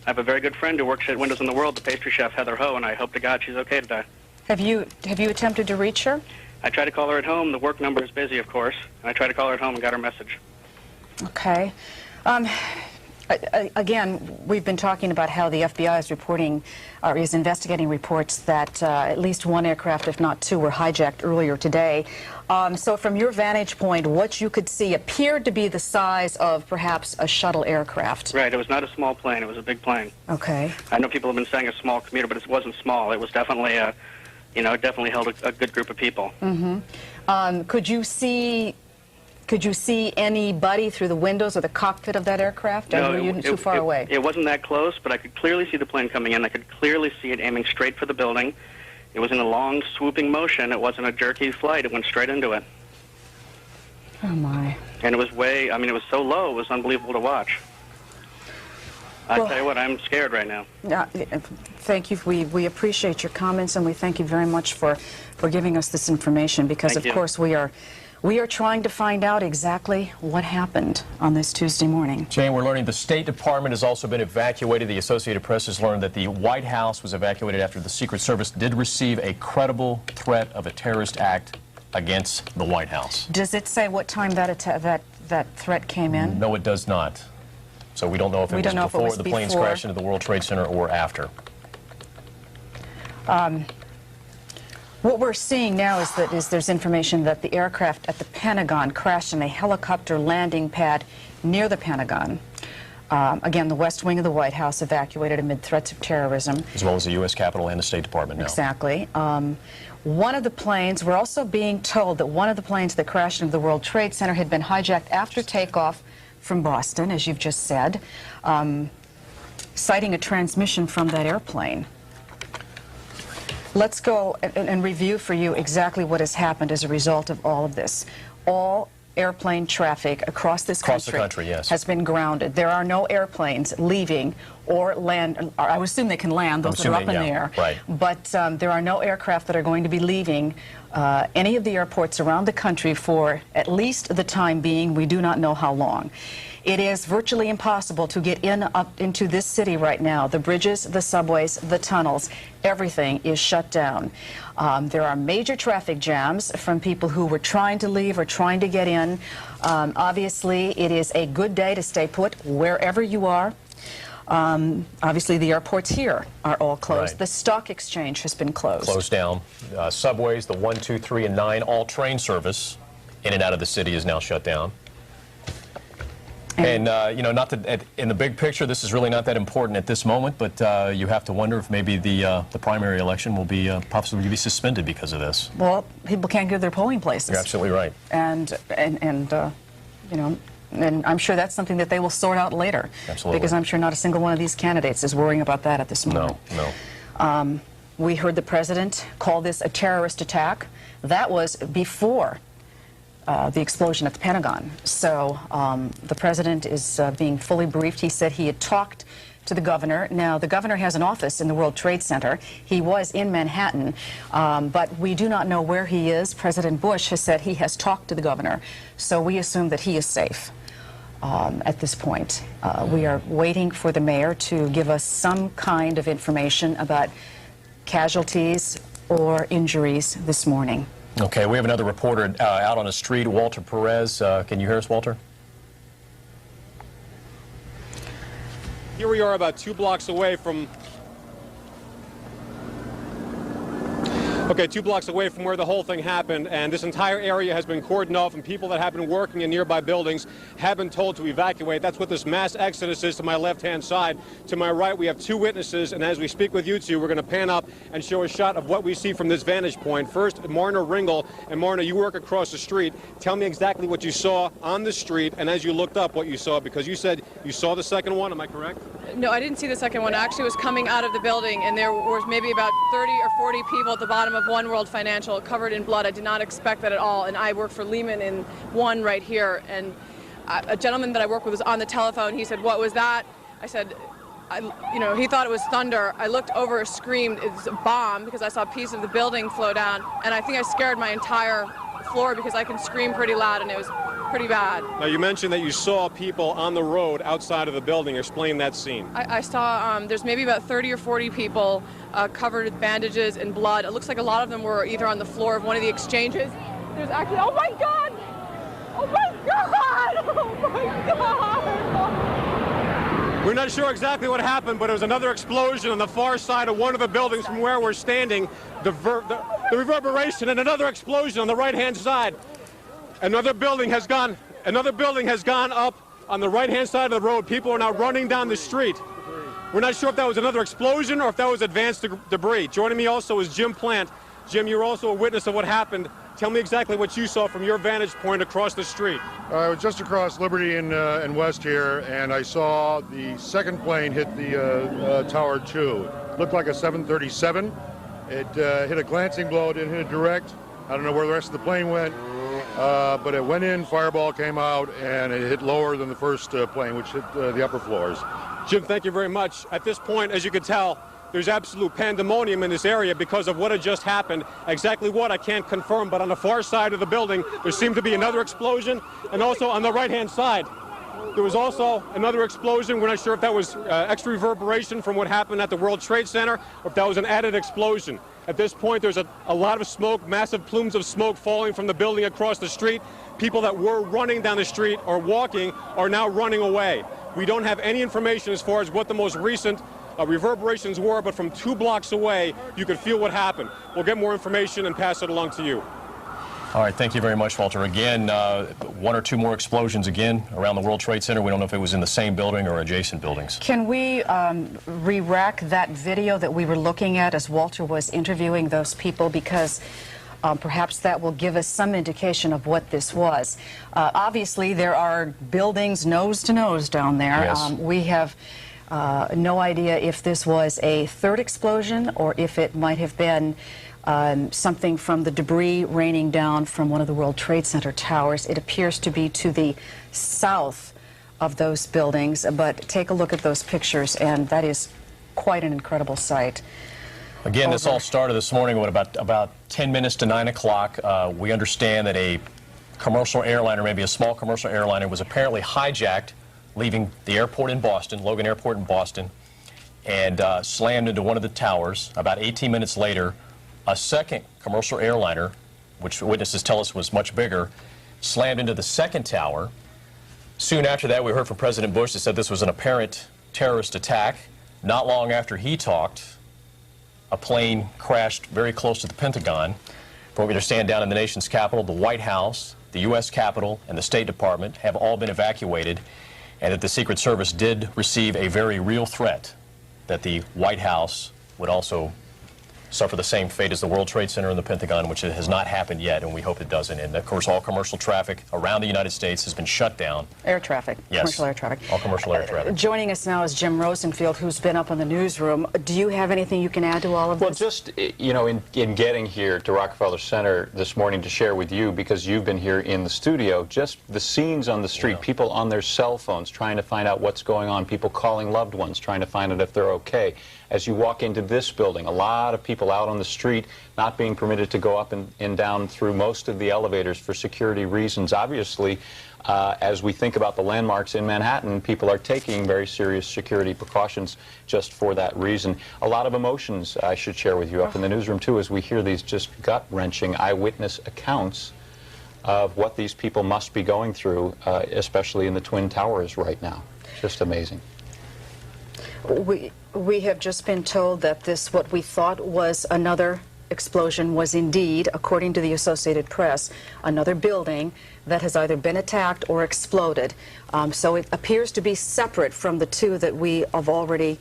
Speaker 20: I have a very good friend who works at Windows in the World, the pastry chef Heather Ho, and I hope to God she's okay today.
Speaker 2: Have you attempted to reach her?
Speaker 20: I tried to call her at home. The work number is busy, of course. And I tried to call her at home and got her message.
Speaker 2: Okay. Again, we've been talking about how the FBI is reporting, or is investigating reports that at least one aircraft, if not two, were hijacked earlier today. So from your vantage point, what you could see appeared to be the size of perhaps a shuttle aircraft.
Speaker 20: Right. It was not a small plane. It was a big plane.
Speaker 2: Okay.
Speaker 20: I know people have been saying a small commuter, but it wasn't small. It was definitely it definitely held a good group of people. Could you see anybody through the windows or the cockpit of that aircraft? No,
Speaker 2: or were you too far away?
Speaker 20: It wasn't that close, but I could clearly see the plane coming in. I could clearly see it aiming straight for the building. It was in a long, swooping motion. It wasn't a jerky flight. It went straight into it.
Speaker 2: Oh, my.
Speaker 20: And it was it was so low, it was unbelievable to watch. I tell you what, I'm scared right now.
Speaker 2: Thank you. We appreciate your comments, and we thank you very much for giving us this information, because
Speaker 20: Thank
Speaker 2: of
Speaker 20: you.
Speaker 2: course we are trying to find out exactly what happened on this Tuesday morning.
Speaker 7: Jane, we're learning the State Department has also been evacuated. The Associated Press has learned that the White House was evacuated after the Secret Service did receive a credible threat of a terrorist act against the White House.
Speaker 2: Does it say what time that threat came in?
Speaker 7: No, it does not. So we don't know if it was before the planes crashed into the World Trade Center or after.
Speaker 2: What we're seeing now is there's information that the aircraft at the Pentagon crashed in a helicopter landing pad near the Pentagon. Again, the West Wing of the White House evacuated amid threats of terrorism.
Speaker 7: As well as the U.S. Capitol and the State Department now.
Speaker 2: Exactly. One of the planes, we're also being told that one of the planes that crashed into the World Trade Center had been hijacked after takeoff from Boston, as you've just said, citing a transmission from that airplane. Let's go and review for you exactly what has happened as a result of all of this. All airplane traffic across this country
Speaker 7: yes,
Speaker 2: has been grounded. There are no airplanes leaving or land. I would assume they can land, those that are up in the air.
Speaker 7: Right.
Speaker 2: But there are no aircraft that are going to be leaving any of the airports around the country for at least the time being. We do not know how long. It is virtually impossible to get up into this city right now. The bridges, the subways, the tunnels, everything is shut down. There are major traffic jams from people who were trying to leave or trying to get in. Obviously, it is a good day to stay put wherever you are. Obviously, the airports here are all closed.
Speaker 7: Right.
Speaker 2: The stock exchange has been closed.
Speaker 7: Closed down. Subways, the 1, 2, 3, and 9, all train service in and out of the city is now shut down. And, you know, not that in the big picture, this is really not that important at this moment, but you have to wonder if maybe the primary election will be possibly be suspended because of this.
Speaker 2: Well, people can't go to their polling places.
Speaker 7: You're absolutely right.
Speaker 2: And you know, and I'm sure that's something that they will sort out later.
Speaker 7: Absolutely.
Speaker 2: Because I'm sure not a single one of these candidates is worrying about that at this moment.
Speaker 7: No.
Speaker 2: We heard the president call this a terrorist attack. That was before the explosion at the Pentagon. So the president is being fully briefed. He said he had talked to the governor. Now, the governor has an office in the World Trade Center. He was in Manhattan, but we do not know where he is. President Bush has said he has talked to the governor, so we assume that he is safe at this point. We are waiting for the mayor to give us some kind of information about casualties or injuries this morning.
Speaker 7: Okay, we have another reporter out on the street, Walter Perez. Can you hear us, Walter?
Speaker 21: Here we are about 2 blocks away from... Okay, 2 blocks away from where the whole thing happened, and this entire area has been cordoned off, and people that have been working in nearby buildings have been told to evacuate. That's what this mass exodus is to my left-hand side. To my right, we have 2 witnesses, and as we speak with you two, we're going to pan up and show a shot of what we see from this vantage point. First, Marna Ringel, and Marna, you work across the street. Tell me exactly what you saw on the street, and as you looked up, what you saw, because you said you saw the second one. Am I correct?
Speaker 22: No, I didn't see the second one. I actually was coming out of the building, and there was maybe about 30 or 40 people at the bottom of One World Financial covered in blood. I did not expect that at all, and I work for Lehman in One right here, and a gentleman that I work with was on the telephone. He said, "What was that?" I said, you know, he thought it was thunder. I looked over, screamed, "It's a bomb," because I saw a piece of the building flow down, and I think I scared my entire floor because I can scream pretty loud, and it was pretty bad.
Speaker 21: Now, you mentioned that you saw people on the road outside of the building. Explain that scene.
Speaker 22: I saw there's maybe about 30 or 40 people covered with bandages and blood. It looks like a lot of them were either on the floor of one of the exchanges. There's actually, oh my God! Oh my God! Oh my God!
Speaker 21: We're not sure exactly what happened, but it was another explosion on the far side of one of the buildings from where we're standing. The reverberation and another explosion on the right-hand side. Another building has gone up on the right-hand side of the road. People are now running down the street. We're not sure if that was another explosion or if that was advanced debris. Joining me also is Jim Plant. Jim, you're also a witness of what happened. Tell me exactly what you saw from your vantage point across the street.
Speaker 17: I was just across Liberty and West here, and I saw the second plane hit the Tower 2. It looked like a 737. It hit a glancing blow. It didn't hit it direct. I don't know where the rest of the plane went. But it went in, fireball came out, and it hit lower than the first plane, which hit the upper floors.
Speaker 21: Jim, thank you very much. At this point, as you can tell, there's absolute pandemonium in this area because of what had just happened. Exactly what, I can't confirm, but on the far side of the building, there seemed to be another explosion, and also on the right-hand side, there was also another explosion. We're not sure if that was extra reverberation from what happened at the World Trade Center or if that was an added explosion. At this point, there's a lot of smoke, massive plumes of smoke falling from the building across the street. People that were running down the street or walking are now running away. We don't have any information as far as what the most recent reverberations were, but from 2 blocks away, you could feel what happened. We'll get more information and pass it along to you.
Speaker 7: All right, thank you very much, Walter. Again, 1 or 2 more explosions again around the World Trade Center. We don't know if it was in the same building or adjacent buildings.
Speaker 2: Can we re-rack that video that we were looking at as Walter was interviewing those people, because perhaps that will give us some indication of what this was. Obviously, there are buildings nose to nose down there.
Speaker 7: Yes.
Speaker 2: We have no idea if this was a third explosion or if it might have been something from the debris raining down from one of the World Trade Center towers. It appears to be to the south of those buildings, but take a look at those pictures, and that is quite an incredible sight.
Speaker 7: Again, this all started this morning when about 10 minutes to 9 o'clock. We understand that a commercial airliner, maybe a small commercial airliner, was apparently hijacked leaving the airport in Boston, Logan Airport in Boston, and slammed into one of the towers. About 18 minutes later, a second commercial airliner, which witnesses tell us was much bigger, slammed into the second tower. Soon after that, we heard from President Bush that said this was an apparent terrorist attack. Not long after he talked, a plane crashed very close to the Pentagon. From what we understand, down in the nation's capital, the White House, the U.S. Capitol, and the State Department have all been evacuated, and that the Secret Service did receive a very real threat that the White House would also suffer the same fate as the World Trade Center and the Pentagon, which has not happened yet, and we hope it doesn't. And, of course, all commercial traffic around the United States has been shut down.
Speaker 2: Air traffic.
Speaker 7: Yes.
Speaker 2: Commercial air traffic.
Speaker 7: All commercial air traffic.
Speaker 2: Joining us now is Jim Rosenfield, who's been up in the newsroom. Do you have anything you can add to all of this?
Speaker 1: Well, just, you know, in getting here to Rockefeller Center this morning to share with you, because you've been here in the studio, just the scenes on the street, people on their cell phones trying to find out what's going on, people calling loved ones trying to find out if they're okay. As you walk into this building, a lot of people out on the street not being permitted to go up and down through most of the elevators for security reasons. Obviously, as we think about the landmarks in Manhattan, people are taking very serious security precautions just for that reason. A lot of emotions I should share with you up in the newsroom, too, as we hear these just gut-wrenching eyewitness accounts of what these people must be going through, especially in the Twin Towers right now. Just amazing.
Speaker 2: We have just been told that this, what we thought was another explosion, was indeed, according to the Associated Press, another building that has either been attacked or exploded. So it appears to be separate from the 2 that we have already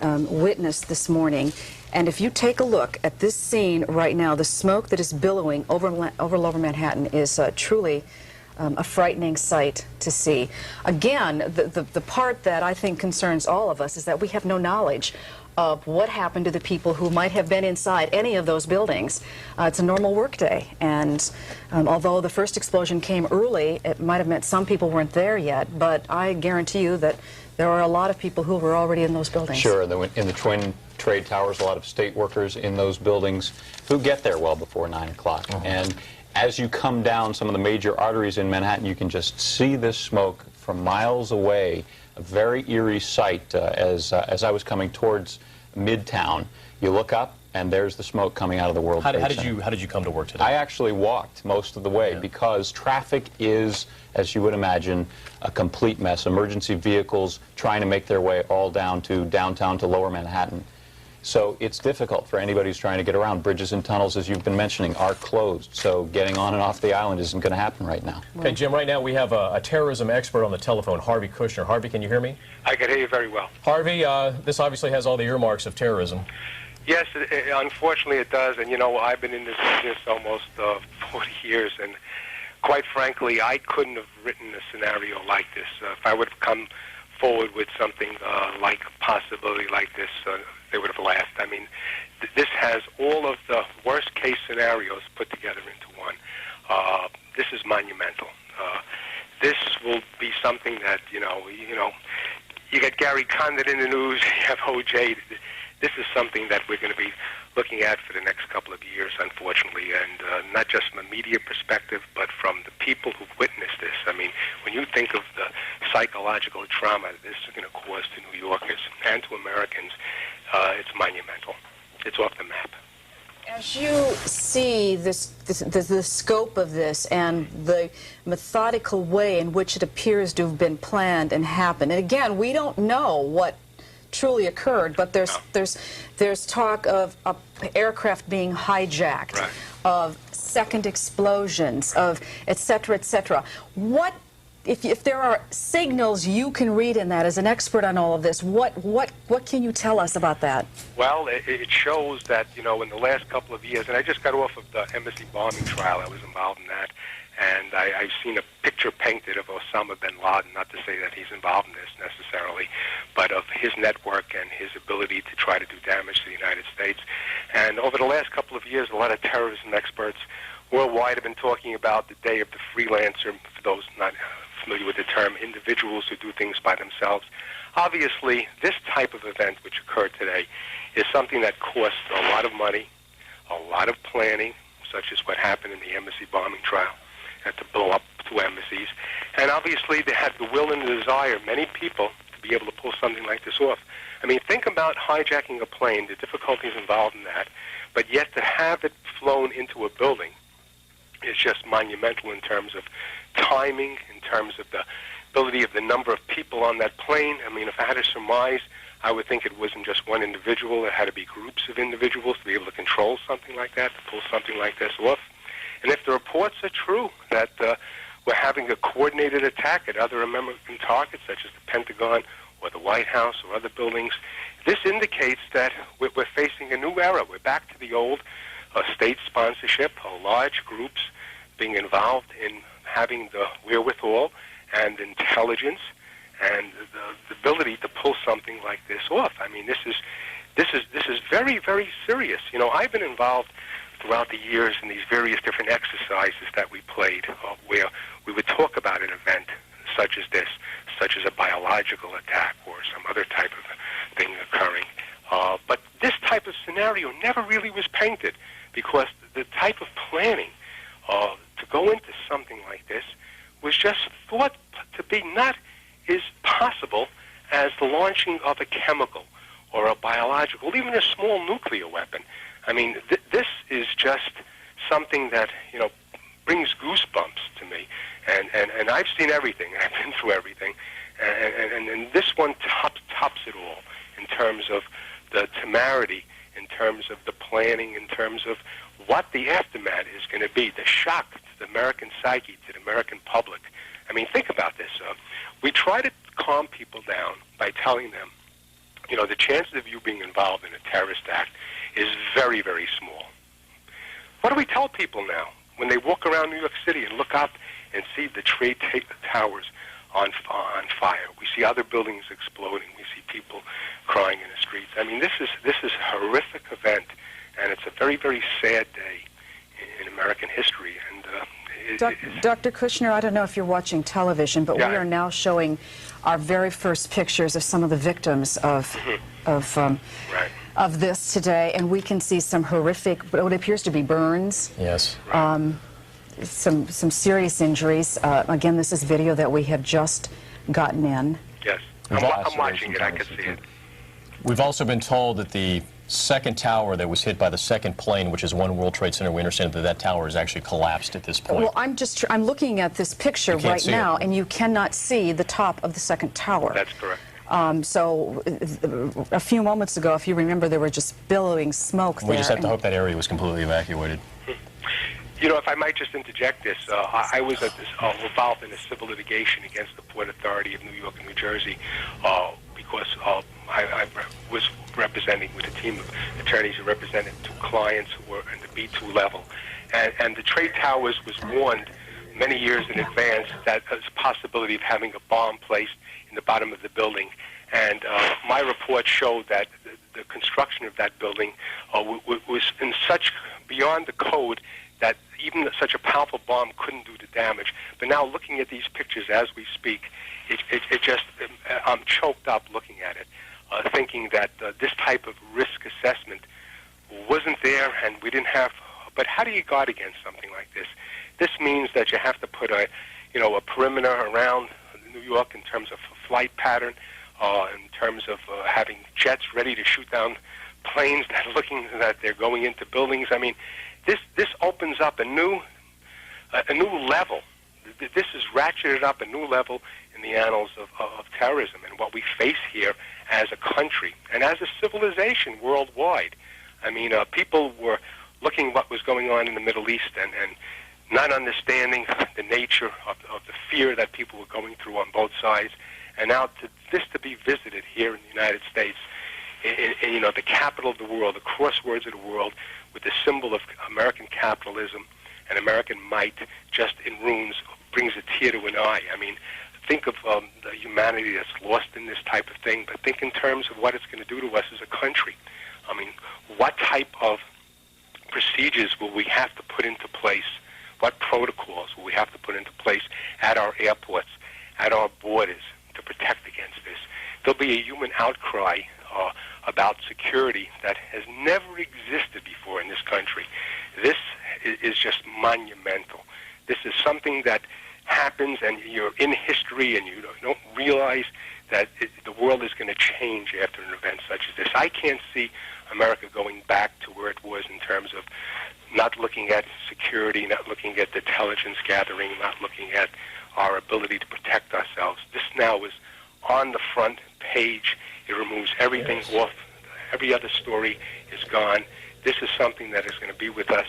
Speaker 2: witnessed this morning. And if you take a look at this scene right now, the smoke that is billowing over Lower Manhattan is truly a frightening sight to see. Again, the part that I think concerns all of us is that we have no knowledge of what happened to the people who might have been inside any of those buildings. It's a normal work day, and although the first explosion came early, it might have meant some people weren't there yet, but I guarantee you that there are a lot of people who were already in those buildings.
Speaker 1: Sure, in the Twin Trade Towers, a lot of state workers in those buildings who get there well before 9 o'clock. And as you come down some of the major arteries in Manhattan, you can just see this smoke from miles away. A very eerie sight as I was coming towards Midtown. You look up, and there's the smoke coming out of the World Trade Center.
Speaker 7: How did you come to work today?
Speaker 1: I actually walked most of the way because traffic is, as you would imagine, a complete mess. Emergency vehicles trying to make their way all down to downtown to Lower Manhattan. So it's difficult for anybody who's trying to get around. Bridges and tunnels, as you've been mentioning, are closed. So getting on and off the island isn't going to happen right now.
Speaker 7: Okay, Jim, right now we have a terrorism expert on the telephone, Harvey Kushner. Harvey, can you hear me?
Speaker 4: I can hear you very well.
Speaker 7: Harvey, this obviously has all the earmarks of terrorism.
Speaker 4: Yes, unfortunately it does. And, you know, I've been in this business almost 40 years, and quite frankly, I couldn't have written a scenario like this. If I would have come forward with something like a possibility like this, they would have laughed. I mean, this has all of the worst-case scenarios put together into one. This is monumental. This will be something that, you get
Speaker 3: Larry Condon in the news. You have OJ. This is something that we're going to be looking at for the next couple of years, unfortunately, and not just from a media perspective, but from the people who've witnessed this. I mean, when you think of the psychological trauma this is going to cause to New Yorkers and to Americans, it's monumental. It's off the map.
Speaker 2: As you see the scope of this and the methodical way in which it appears to have been planned and happened, and again, we don't know what truly occurred, but there's talk of aircraft being hijacked,
Speaker 3: right,
Speaker 2: of second explosions, of et cetera, et cetera. What, if there are signals you can read in that as an expert on all of this, what can you tell us about that?
Speaker 3: Well, it shows that, you know, in the last couple of years, and I just got off of the embassy bombing trial. I was involved in that, and I've seen a picture painted of Osama bin Laden, not to say that he's involved in this necessarily, but of his network and his ability to try to do damage to the United States. And over the last couple of years, a lot of terrorism experts worldwide have been talking about the day of the freelancer, for those not familiar with the term, individuals who do things by themselves. Obviously, this type of event which occurred today is something that costs a lot of money, a lot of planning, such as what happened in the embassy bombing trial, had to blow up 2 embassies. And obviously, they had the will and the desire, many people, to be able to pull something like this off. I mean, think about hijacking a plane, the difficulties involved in that, but yet to have it flown into a building is just monumental in terms of timing, in terms of the ability of the number of people on that plane. I mean, if I had to surmise, I would think it wasn't just one individual. It had to be groups of individuals to be able to control something like that, to pull something like this off. And if the reports are true that we're having a coordinated attack at other American targets, such as the Pentagon or the White House or other buildings, this indicates that we're facing a new era. We're back to the old state sponsorship, large groups being involved in having the wherewithal and intelligence and the ability to pull something like this off. I mean, this is very, very serious. You know, I've been involved throughout the years in these various different exercises that we played, where we would talk about an event such as this, such as a biological attack or some other type of thing occurring. But this type of scenario never really was painted, because the type of planning to go into something like this was just thought to be not as possible as the launching of a chemical or a biological, even a small nuclear weapon. I mean, this is just something that, you know, brings goosebumps to me. And I've seen everything. I've been through everything. And this one tops it all in terms of the temerity, in terms of the planning, in terms of what the aftermath is going to be, the shock to the American psyche, to the American public. I mean, think about this. We try to calm people down by telling them, you know, the chances of you being involved in a terrorist act is very, very small. What do we tell people now when they walk around New York City and look up and see the trade towers on fire? We see other buildings exploding. We see people crying in the streets. I mean, this is a horrific event, and it's a very, very sad day in American history. And
Speaker 2: Dr. Kushner, I don't know if you're watching television, but we are now showing our very first pictures of some of the victims of this today, and we can see some horrific, what appears to be burns.
Speaker 7: Yes.
Speaker 2: Some serious injuries. Again, this is video that we have just gotten in.
Speaker 3: Yes, I'm watching it. I can see it.
Speaker 7: We've also been told that the second tower that was hit by the second plane, which is One World Trade Center, we understand that that tower has actually collapsed at this point.
Speaker 2: Well, I'm looking at this picture right now, and you cannot see the top of the second tower.
Speaker 3: That's correct.
Speaker 2: So a few moments ago, if you remember, there were just billowing smoke there.
Speaker 7: We just have to hope that area was completely evacuated.
Speaker 3: You know, if I might just interject this, I was involved in a civil litigation against the Port Authority of New York and New Jersey because I was representing with a team of attorneys who represented 2 clients who were in the B2 level. And the trade towers was warned many years in advance that there's a possibility of having a bomb placed in the bottom of the building. And my report showed that the construction of that building was in such beyond the code that even such a powerful bomb couldn't do the damage. But now looking at these pictures as we speak, it just, I'm choked up looking at it, thinking that this type of risk assessment wasn't there and we didn't have, but how do you guard against something like this? This means that you have to put a perimeter around New York in terms of flight pattern, in terms of having jets ready to shoot down planes that are looking that they're going into buildings. I mean, this opens up a new level. This is ratcheted up a new level in the annals of terrorism and what we face here as a country and as a civilization worldwide. I mean, people were looking what was going on in the Middle East and not understanding the nature of the fear that people were going through on both sides. And now to be visited here in the United States, in the capital of the world, the crosswords of the world, with the symbol of American capitalism and American might just in ruins, brings a tear to an eye. I mean, think of the humanity that's lost in this type of thing, but think in terms of what it's going to do to us as a country. I mean, what type of procedures will we have to put into place? What protocols will we have to put into place at our airports, at our borders to protect against this? There'll be a human outcry about security that has never existed before in this country. This is just monumental. This is something that happens and you're in history and you don't realize that the world is going to change after an event such as this. I can't see America going back to where it was in terms of not looking at security, not looking at intelligence gathering, not looking at our ability to protect ourselves. This now is on the front page. It removes everything off. Every other story is gone. This is something that is going to be with us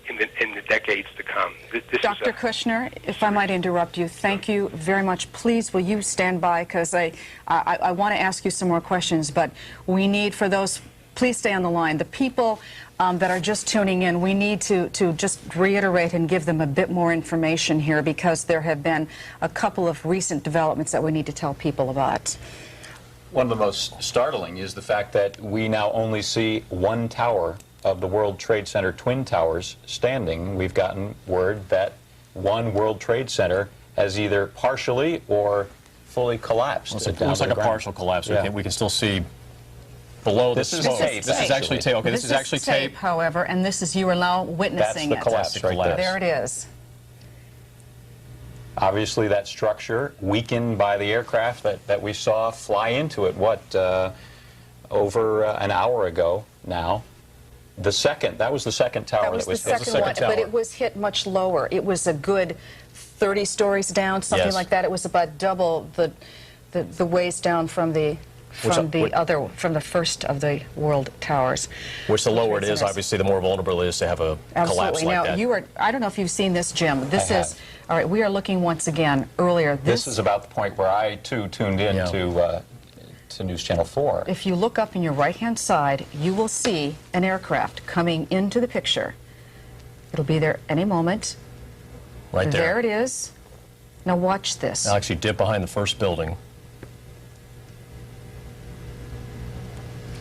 Speaker 3: in the decades to come.
Speaker 2: Dr. Kushner, if I might interrupt you, thank you very much. Please, will you stand by, because I want to ask you some more questions, but we need, for those, please stay on the line. The people that are just tuning in, we need to just reiterate and give them a bit more information here, because there have been a couple of recent developments that we need to tell people about.
Speaker 1: One of the most startling is the fact that we now only see one tower of the World Trade Center Twin Towers standing. We've gotten word that one World Trade Center has either partially or fully collapsed.
Speaker 7: It looks like a partial collapse. Yeah. We can still see below the smoke. This is actually tape. Okay, this is actually tape.
Speaker 2: However, and this is, you are now witnessing
Speaker 1: it. That's the collapse right there.
Speaker 2: There it is.
Speaker 1: Obviously, that structure weakened by the aircraft that we saw fly into it, over an hour ago now. That was the second tower that was hit.
Speaker 2: That was the second one, but it was hit much lower. It was a good 30 stories down, something like that. It was about double the ways down from the first of the world towers.
Speaker 7: Which the lower it is, obviously, the more vulnerable it is to have a collapse like that.
Speaker 2: Now, I don't know if you've seen this, Jim. This is, all right, we are looking once again earlier.
Speaker 1: This is about the point where I, too, tuned in to News Channel 4.
Speaker 2: If you look up in your right-hand side, you will see an aircraft coming into the picture. It'll be there any moment.
Speaker 7: Right there.
Speaker 2: There it is. Now watch this.
Speaker 7: I'll actually dip behind the first building.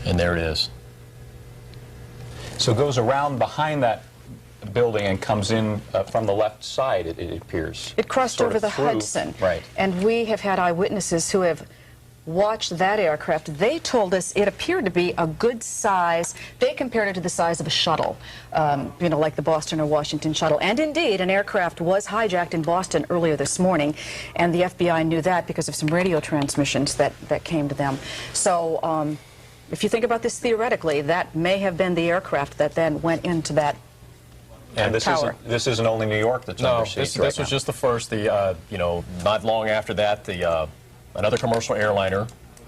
Speaker 7: And there it is.
Speaker 1: So it goes around behind that building and comes in from the left side, it appears.
Speaker 2: It crossed over the Hudson.
Speaker 1: Right.
Speaker 2: And we have had eyewitnesses who have watched that aircraft. They told us it appeared to be a good size. They compared it to the size of a shuttle, like the Boston or Washington shuttle. And indeed, an aircraft was hijacked in Boston earlier this morning, and the FBI knew that because of some radio transmissions that came to them. So if you think about this theoretically, that may have been the aircraft that then went into that tower.
Speaker 1: This isn't only New York that's under siege right now.
Speaker 7: This was just the first. Not long after that, another commercial airliner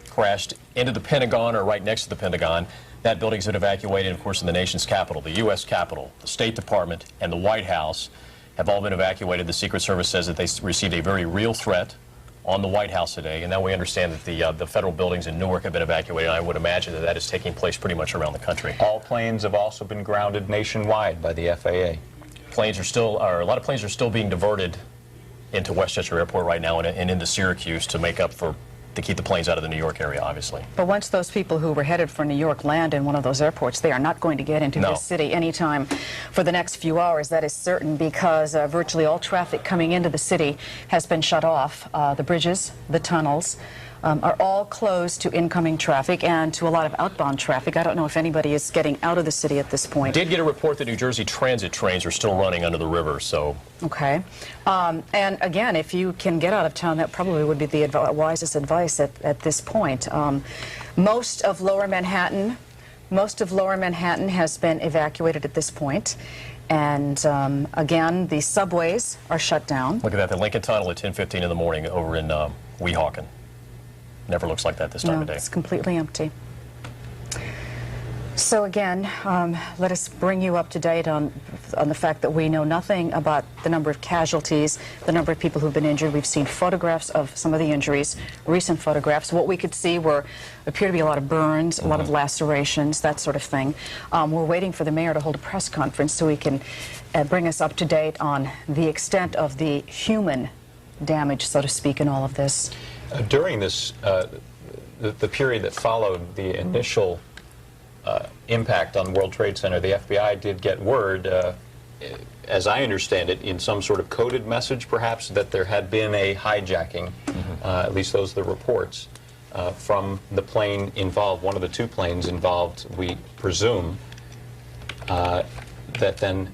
Speaker 7: crashed into the Pentagon, or right next to the Pentagon. That building's been evacuated, of course, in the nation's capital. The U.S. Capitol, the State Department, and the White House have all been evacuated. The Secret Service says that they received a very real threat on the White House today, and now we understand that the federal buildings in Newark have been evacuated. I would imagine that is taking place pretty much around the country.
Speaker 1: All planes have also been grounded nationwide by the FAA.
Speaker 7: A lot of planes are still being diverted into Westchester Airport right now and into Syracuse to make up for to keep the planes out of the New York area, obviously.
Speaker 2: But once those people who were headed for New York land in one of those airports, they are not going to get into this city anytime for the next few hours. That is certain, because virtually all traffic coming into the city has been shut off. The bridges, the tunnels, are all closed to incoming traffic and to a lot of outbound traffic. I don't know if anybody is getting out of the city at this point.
Speaker 7: Did get a report that New Jersey Transit trains are still running under the river, so...
Speaker 2: Okay. And again, if you can get out of town, that probably would be the wisest advice at this point. Most of Lower Manhattan has been evacuated at this point. And again, the subways are shut down.
Speaker 7: Look at that, the Lincoln Tunnel at 10:15 in the morning over in Weehawken. Never looks like that this time of day.
Speaker 2: It's completely empty. So again, let us bring you up to date on the fact that we know nothing about the number of casualties, the number of people who've been injured. We've seen photographs of some of the injuries, recent photographs. What we could see appear to be a lot of burns, a lot of lacerations, that sort of thing. We're waiting for the mayor to hold a press conference so he can bring us up to date on the extent of the human damage, so to speak, in all of this.
Speaker 1: During this, the period that followed the initial impact on World Trade Center, the FBI did get word, as I understand it, in some sort of coded message perhaps, that there had been a hijacking, at least those are the reports, from the plane involved, one of the two planes involved, we presume, that then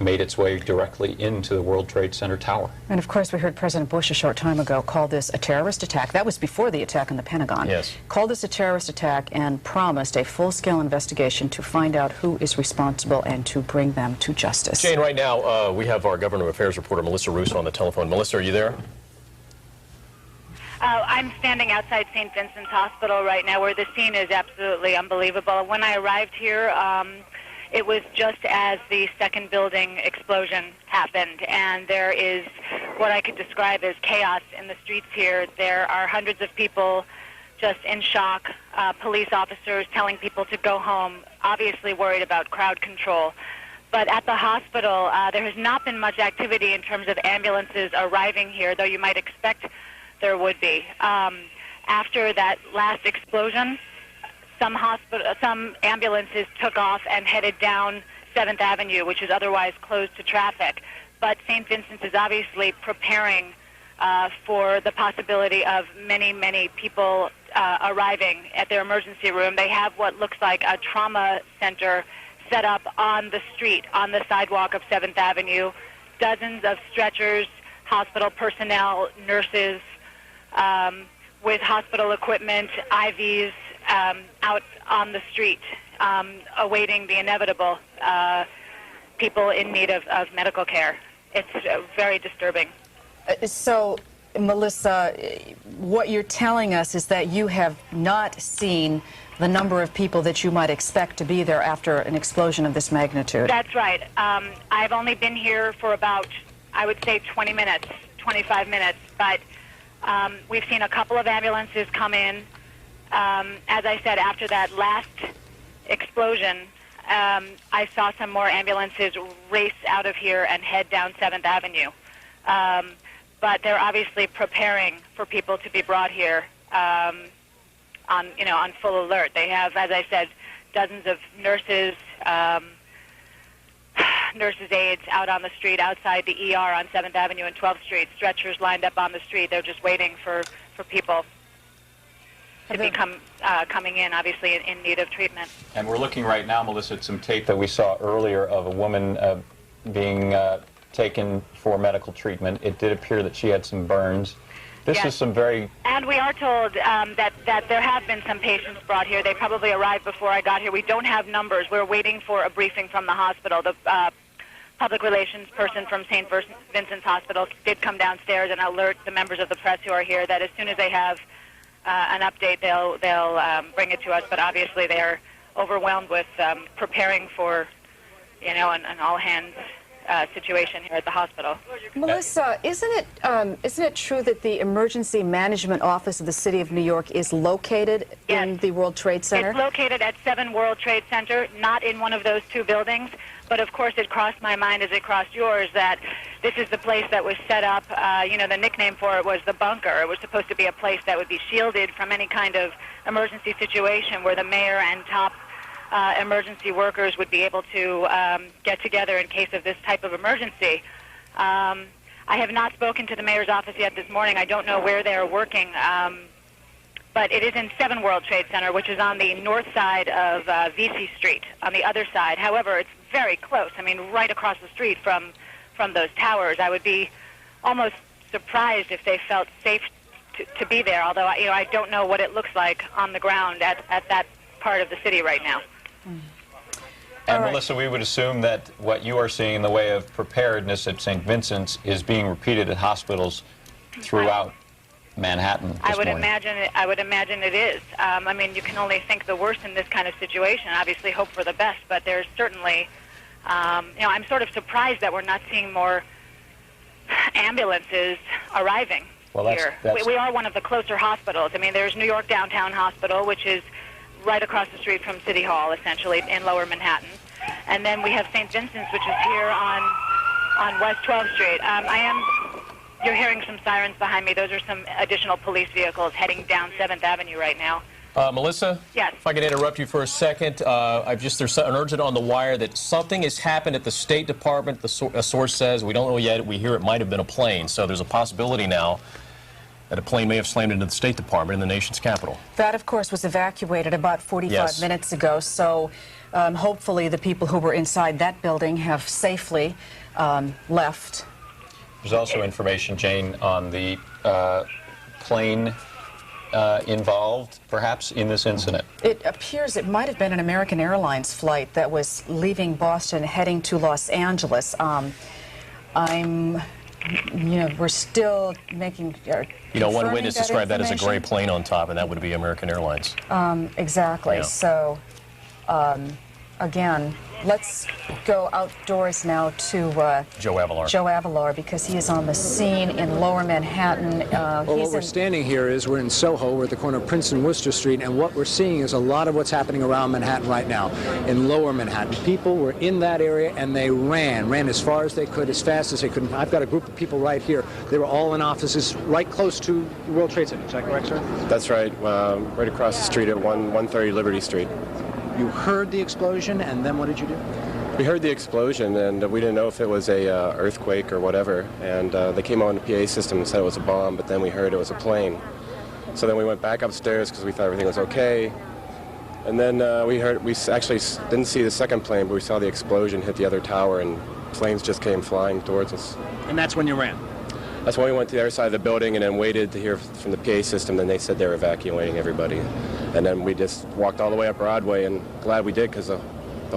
Speaker 1: made its way directly into the World Trade Center tower.
Speaker 2: And of course, we heard President Bush a short time ago call this a terrorist attack. That was before the attack on the Pentagon.
Speaker 7: Yes.
Speaker 2: Called this a terrorist attack and promised a full-scale investigation to find out who is responsible and to bring them to justice.
Speaker 7: Jane, right now we have our Government Affairs reporter Melissa Russo on the telephone. Melissa, are you there?
Speaker 12: I'm standing outside St. Vincent's Hospital right now, where the scene is absolutely unbelievable. When I arrived here, it was just as the second building explosion happened, and there is what I could describe as chaos in the streets here. There are hundreds of people just in shock, police officers telling people to go home, obviously worried about crowd control. But at the hospital, there has not been much activity in terms of ambulances arriving here, though you might expect there would be. After that last explosion, some ambulances took off and headed down 7th Avenue, which is otherwise closed to traffic. But St. Vincent's is obviously preparing for the possibility of many, many people arriving at their emergency room. They have what looks like a trauma center set up on the street, on the sidewalk of 7th Avenue. Dozens of stretchers, hospital personnel, nurses, with hospital equipment, IVs, out on the street, awaiting the inevitable, people in need of medical care. It's very disturbing.
Speaker 2: So, Melissa, what you're telling us is that you have not seen the number of people that you might expect to be there after an explosion of this magnitude.
Speaker 12: That's right. I've only been here for about, I would say, 20 minutes, 25 minutes, but we've seen a couple of ambulances come in. As I said, after that last explosion, I saw some more ambulances race out of here and head down 7th Avenue. But they're obviously preparing for people to be brought here on full alert. They have, as I said, dozens of nurses, nurses' aides out on the street outside the ER on 7th Avenue and 12th Street, stretchers lined up on the street. They're just waiting for people to be coming in, obviously, in need of treatment. And
Speaker 1: we're looking right now, Melissa, at some tape that we saw earlier of a woman being taken for medical treatment. It did appear that she had some burns. This is some very...
Speaker 12: And we are told that there have been some patients brought here. They probably arrived before I got here. We don't have numbers. We're waiting for a briefing from the hospital. The public relations person from St. Vincent's Hospital did come downstairs and alert the members of the press who are here that as soon as they have an update, they'll bring it to us. But obviously they're overwhelmed with preparing for, an all-hands situation here at the hospital.
Speaker 2: Melissa, isn't it true that the Emergency Management Office of the City of New York is located in the World Trade Center?
Speaker 12: It's located at 7 World Trade Center, not in one of those two buildings. But of course, it crossed my mind as it crossed yours that this is the place that was set up. You know, the nickname for it was the bunker. It was supposed to be a place that would be shielded from any kind of emergency situation, where the mayor and top emergency workers would be able to get together in case of this type of emergency. I have not spoken to the mayor's office yet this morning. I don't know where they are working, but it is in 7 World Trade Center, which is on the north side of VC Street, on the other side. However, it's very close. I mean, right across the street from those towers. I would be almost surprised if they felt safe to be there, although you know, I don't know what it looks like on the ground at that part of the city right now.
Speaker 1: And Melissa, we would assume that what you are seeing in the way of preparedness at St. Vincent's is being repeated at hospitals throughout Manhattan
Speaker 12: I
Speaker 1: this
Speaker 12: would
Speaker 1: morning.
Speaker 12: imagine it is. I mean, you can only think the worst in this kind of situation. Obviously, hope for the best, but there's certainly, you know, I'm sort of surprised that we're not seeing more ambulances arriving here. We are one of the closer hospitals. I mean, there's New York Downtown Hospital, which is right across the street from City Hall, essentially, in Lower Manhattan. And then we have St. Vincent's, which is here on West 12th Street. You're hearing some sirens behind me. Those are some additional police vehicles heading down 7th Avenue right now.
Speaker 7: Melissa?
Speaker 12: Yes.
Speaker 7: If I could interrupt you for a second. There's an urgent on the wire that something has happened at the State Department. A source says, we don't know yet, we hear it might have been a plane. So there's a possibility now that a plane may have slammed into the State Department in the nation's capital.
Speaker 2: That, of course, was evacuated about 45 minutes ago, so hopefully the people who were inside that building have safely left.
Speaker 1: There's also information, Jane, on the plane involved, perhaps, in this incident.
Speaker 2: It appears it might have been an American Airlines flight that was leaving Boston heading to Los Angeles. We're still making...
Speaker 7: You know, one witness described that as a gray plane on top, and that would be American Airlines.
Speaker 2: Exactly. Yeah. So, again, let's go outdoors now to
Speaker 7: Joe Avalar.
Speaker 2: Joe Avalar, because he is on the scene in Lower Manhattan.
Speaker 16: Well, what we're standing here is we're in Soho. We're at the corner of Prince and Worcester Street, and what we're seeing is a lot of what's happening around Manhattan right now. In Lower Manhattan, people were in that area, and they ran as far as they could, as fast as they could. I've got a group of people right here. They were all in offices right close to the World Trade Center. Is that correct, sir?
Speaker 19: That's right. Right across the street at 130 Liberty Street.
Speaker 16: You heard the explosion, and then what did you do?
Speaker 19: We heard the explosion, and we didn't know if it was a earthquake or whatever. And they came on the PA system and said it was a bomb, but then we heard it was a plane. So then we went back upstairs because we thought everything was okay. And then we actually didn't see the second plane, but we saw the explosion hit the other tower, and planes just came flying towards us.
Speaker 16: And that's when you ran?
Speaker 19: That's when we went to the other side of the building and then waited to hear from the PA system. Then they said they were evacuating everybody. And then we just walked all the way up Broadway, and glad we did because the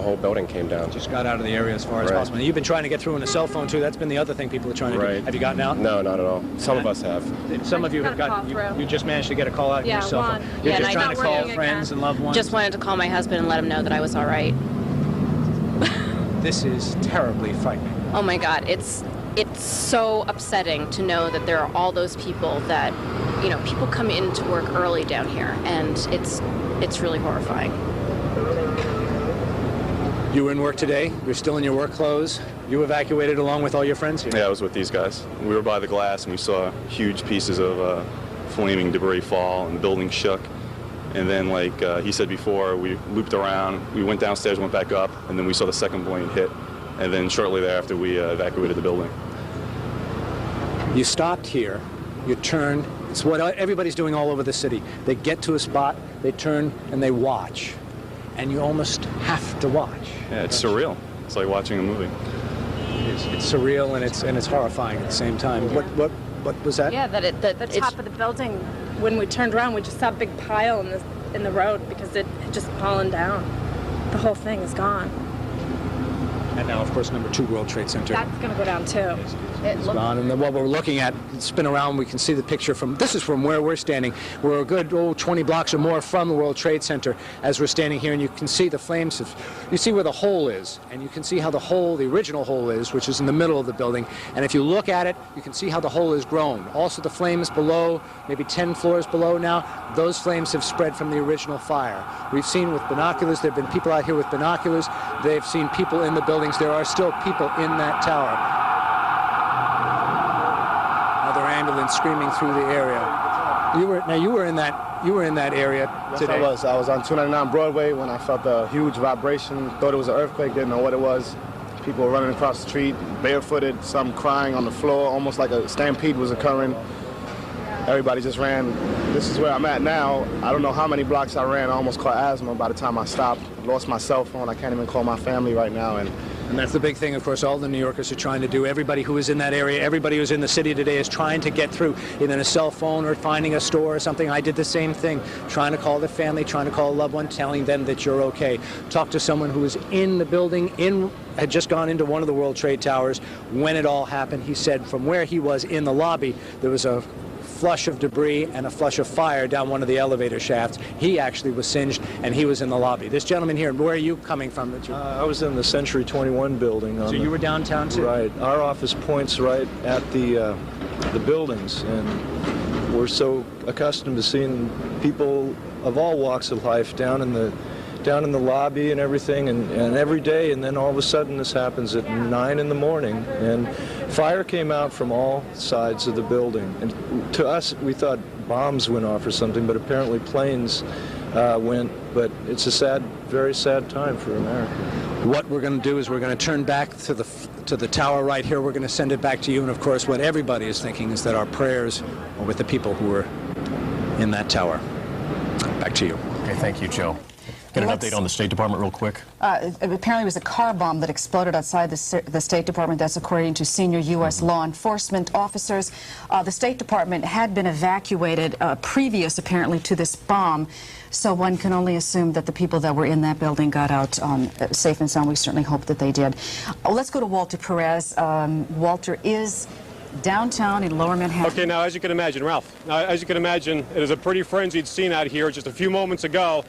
Speaker 19: whole building came down.
Speaker 16: Just got out of the area as far as possible. You've been trying to get through on a cell phone, too. That's been the other thing people are trying to do. Have you gotten out?
Speaker 19: No, not at all. Some of us have.
Speaker 16: Some of you have gotten, you just managed to get a call out on your cell phone. You're just trying to call friends and loved ones?
Speaker 5: Just wanted to call my husband and let him know that I was all right.
Speaker 16: This is terribly frightening.
Speaker 5: Oh, my God. It's so upsetting to know that there are all those people that, you know, people come in to work early down here, and it's really horrifying.
Speaker 16: You were in work today. You're still in your work clothes. You evacuated along with all your friends here?
Speaker 8: Yeah, I was with these guys. We were by the glass, and we saw huge pieces of flaming debris fall, and the building shook. And then, like he said before, we looped around. We went downstairs, went back up, and then we saw the second plane hit. And then shortly thereafter, we evacuated the building.
Speaker 16: You stopped here. You turned. It's what everybody's doing all over the city. They get to a spot, they turn, and they watch. And you almost have to watch.
Speaker 8: Yeah, it's surreal. It's like watching a movie.
Speaker 16: It's surreal and it's horrifying at the same time. What was that?
Speaker 22: Yeah, the top of the building. When we turned around, we just saw a big pile in the road because it had just fallen down. The whole thing is gone.
Speaker 16: And now, of course, number 2 World Trade Center.
Speaker 22: That's going to go down, too.
Speaker 16: It's gone. And then what we're looking at, spin around, we can see the picture from, this is from where we're standing. We're a good 20 blocks or more from the World Trade Center as we're standing here, and you can see the flames. You see where the hole is, and you can see how the original hole is, which is in the middle of the building. And if you look at it, you can see how the hole has grown. Also, the flames below, maybe 10 floors below now, those flames have spread from the original fire. We've seen with binoculars, there have been people out here with binoculars. They've seen people in the buildings. There are still people in that tower. ambulance screaming through the area. You were in that area today.
Speaker 6: Yes, I was on 299 Broadway when I felt a huge vibration. Thought it was an earthquake, didn't know what it was. People were running across the street, barefooted, some crying on the floor, almost like a stampede was occurring. Everybody just ran. This is where I'm at now. I don't know how many blocks I ran. I almost caught asthma by the time I stopped. Lost my cell phone. I can't even call my family right now.
Speaker 16: And that's the big thing, of course, all the New Yorkers are trying to do. Everybody who is in that area, everybody who's in the city today is trying to get through, either in a cell phone or finding a store or something. I did the same thing, trying to call the family, trying to call a loved one, telling them that you're okay. Talk to someone who was in the building, had just gone into one of the World Trade Towers when it all happened. He said from where he was in the lobby, there was a flush of debris and a flush of fire down one of the elevator shafts. He actually was singed, and he was in the lobby. This gentleman here, where are you coming from?
Speaker 9: I was in the Century 21 building.
Speaker 16: So you were downtown too?
Speaker 9: Right. Our office points right at the buildings, and we're so accustomed to seeing people of all walks of life down in the lobby and everything, and every day, and then all of a sudden this happens at 9 in the morning, and fire came out from all sides of the building. And to us, we thought bombs went off or something, but apparently planes went. But it's a sad, very sad time for America.
Speaker 16: What we're going to do is we're going to turn back to the tower right here. We're going to send it back to you, and of course what everybody is thinking is that our prayers are with the people who are in that tower. Back to you.
Speaker 7: Okay, thank you, Joe. Get an update on the State Department real quick.
Speaker 2: Apparently it was a car bomb that exploded outside the State Department. That's according to senior U.S. law enforcement officers. The State Department had been evacuated previous, apparently, to this bomb. So one can only assume that the people that were in that building got out safe and sound. We certainly hope that they did. Let's go to Walter Perez. Walter is downtown in Lower Manhattan.
Speaker 21: Okay, now as you can imagine, Ralph, it is a pretty frenzied scene out here just a few moments ago.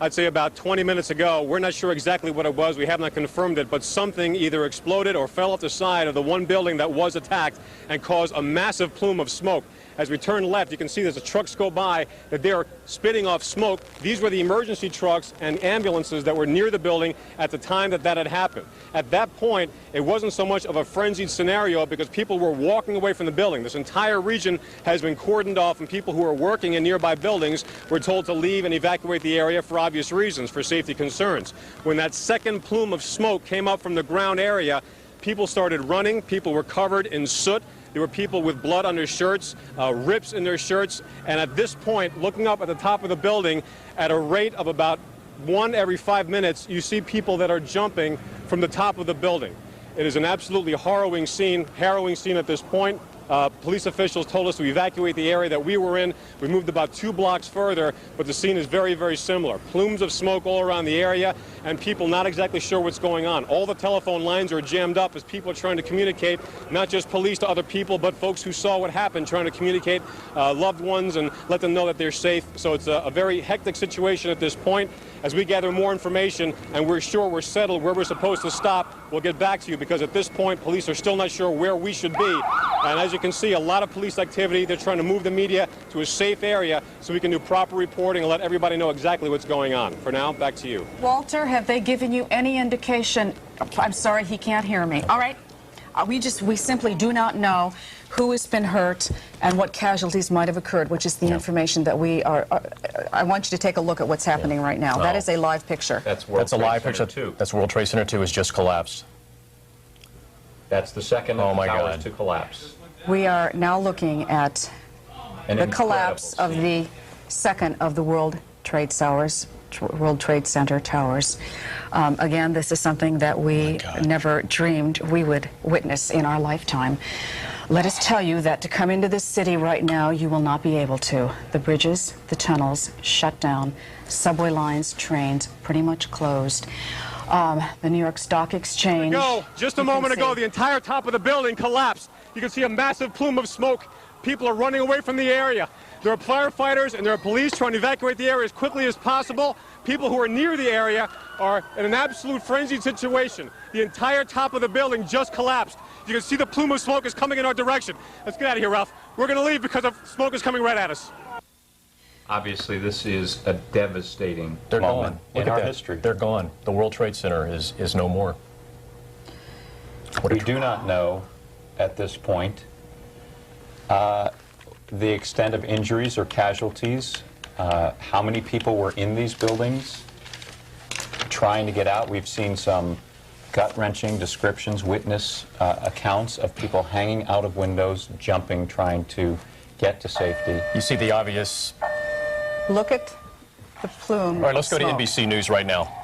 Speaker 21: I'd say about 20 minutes ago. We're not sure exactly what it was. We have not confirmed it, but something either exploded or fell off the side of the one building that was attacked and caused a massive plume of smoke. As we turn left, you can see there's a trucks go by that they are spitting off smoke. These were the emergency trucks and ambulances that were near the building at the time that had happened. At that point, it wasn't so much of a frenzied scenario because people were walking away from the building. This entire region has been cordoned off, and people who are working in nearby buildings were told to leave and evacuate the area for obvious reasons, for safety concerns. When that second plume of smoke came up from the ground area, people started running. People were covered in soot. There were people with blood on their shirts, rips in their shirts, and at this point, looking up at the top of the building, at a rate of about 1 every 5 minutes, you see people that are jumping from the top of the building. It is an absolutely harrowing scene at this point. Police officials told us to evacuate the area that we were in. We moved about 2 blocks further, but the scene is very, very similar. Plumes of smoke all around the area, and people not exactly sure what's going on. All the telephone lines are jammed up as people are trying to communicate, not just police to other people, but folks who saw what happened, trying to communicate loved ones and let them know that they're safe. So it's a very hectic situation at this point. As we gather more information and we're sure we're settled where we're supposed to stop, we'll get back to you, because at this point, police are still not sure where we should be. And as you can see, a lot of police activity. They're trying to move the media to a safe area so we can do proper reporting and let everybody know exactly what's going on. For now, back to you.
Speaker 2: Walter, have they given you any indication? I'm sorry, he can't hear me. All right. We simply do not know who has been hurt and what casualties might have occurred, which is the information that we are. I want you to take a look at what's happening right now. That is a live picture.
Speaker 1: That's a live picture too.
Speaker 7: That's World Trade Center 2 has just collapsed.
Speaker 1: That's the second of the towers to collapse.
Speaker 2: We are now looking at the collapse of the second of the World Trade Center towers. Again, this is something that we never dreamed we would witness in our lifetime. Let us tell you that to come into this city right now, you will not be able to. The bridges, the tunnels, shut down. Subway lines, trains, pretty much closed. The New York Stock Exchange.
Speaker 21: Just a moment ago, the entire top of the building collapsed. You can see a massive plume of smoke. People are running away from the area. There are firefighters and there are police trying to evacuate the area as quickly as possible. People who are near the area are in an absolute frenzied situation. The entire top of the building just collapsed. You can see the plume of smoke is coming in our direction. Let's get out of here, Ralph. We're going to leave because the smoke is coming right at us.
Speaker 1: Obviously, this is a devastating
Speaker 7: They're
Speaker 1: moment
Speaker 7: gone.
Speaker 1: in our history.
Speaker 7: They're gone. The World Trade Center is no more.
Speaker 1: We do not know at this point the extent of injuries or casualties? How many people were in these buildings trying to get out? We've seen some gut-wrenching descriptions, witness accounts of people hanging out of windows, jumping, trying to get to safety.
Speaker 7: You see the obvious...
Speaker 10: Look at the plume.
Speaker 7: All right, let's go to NBC News right now.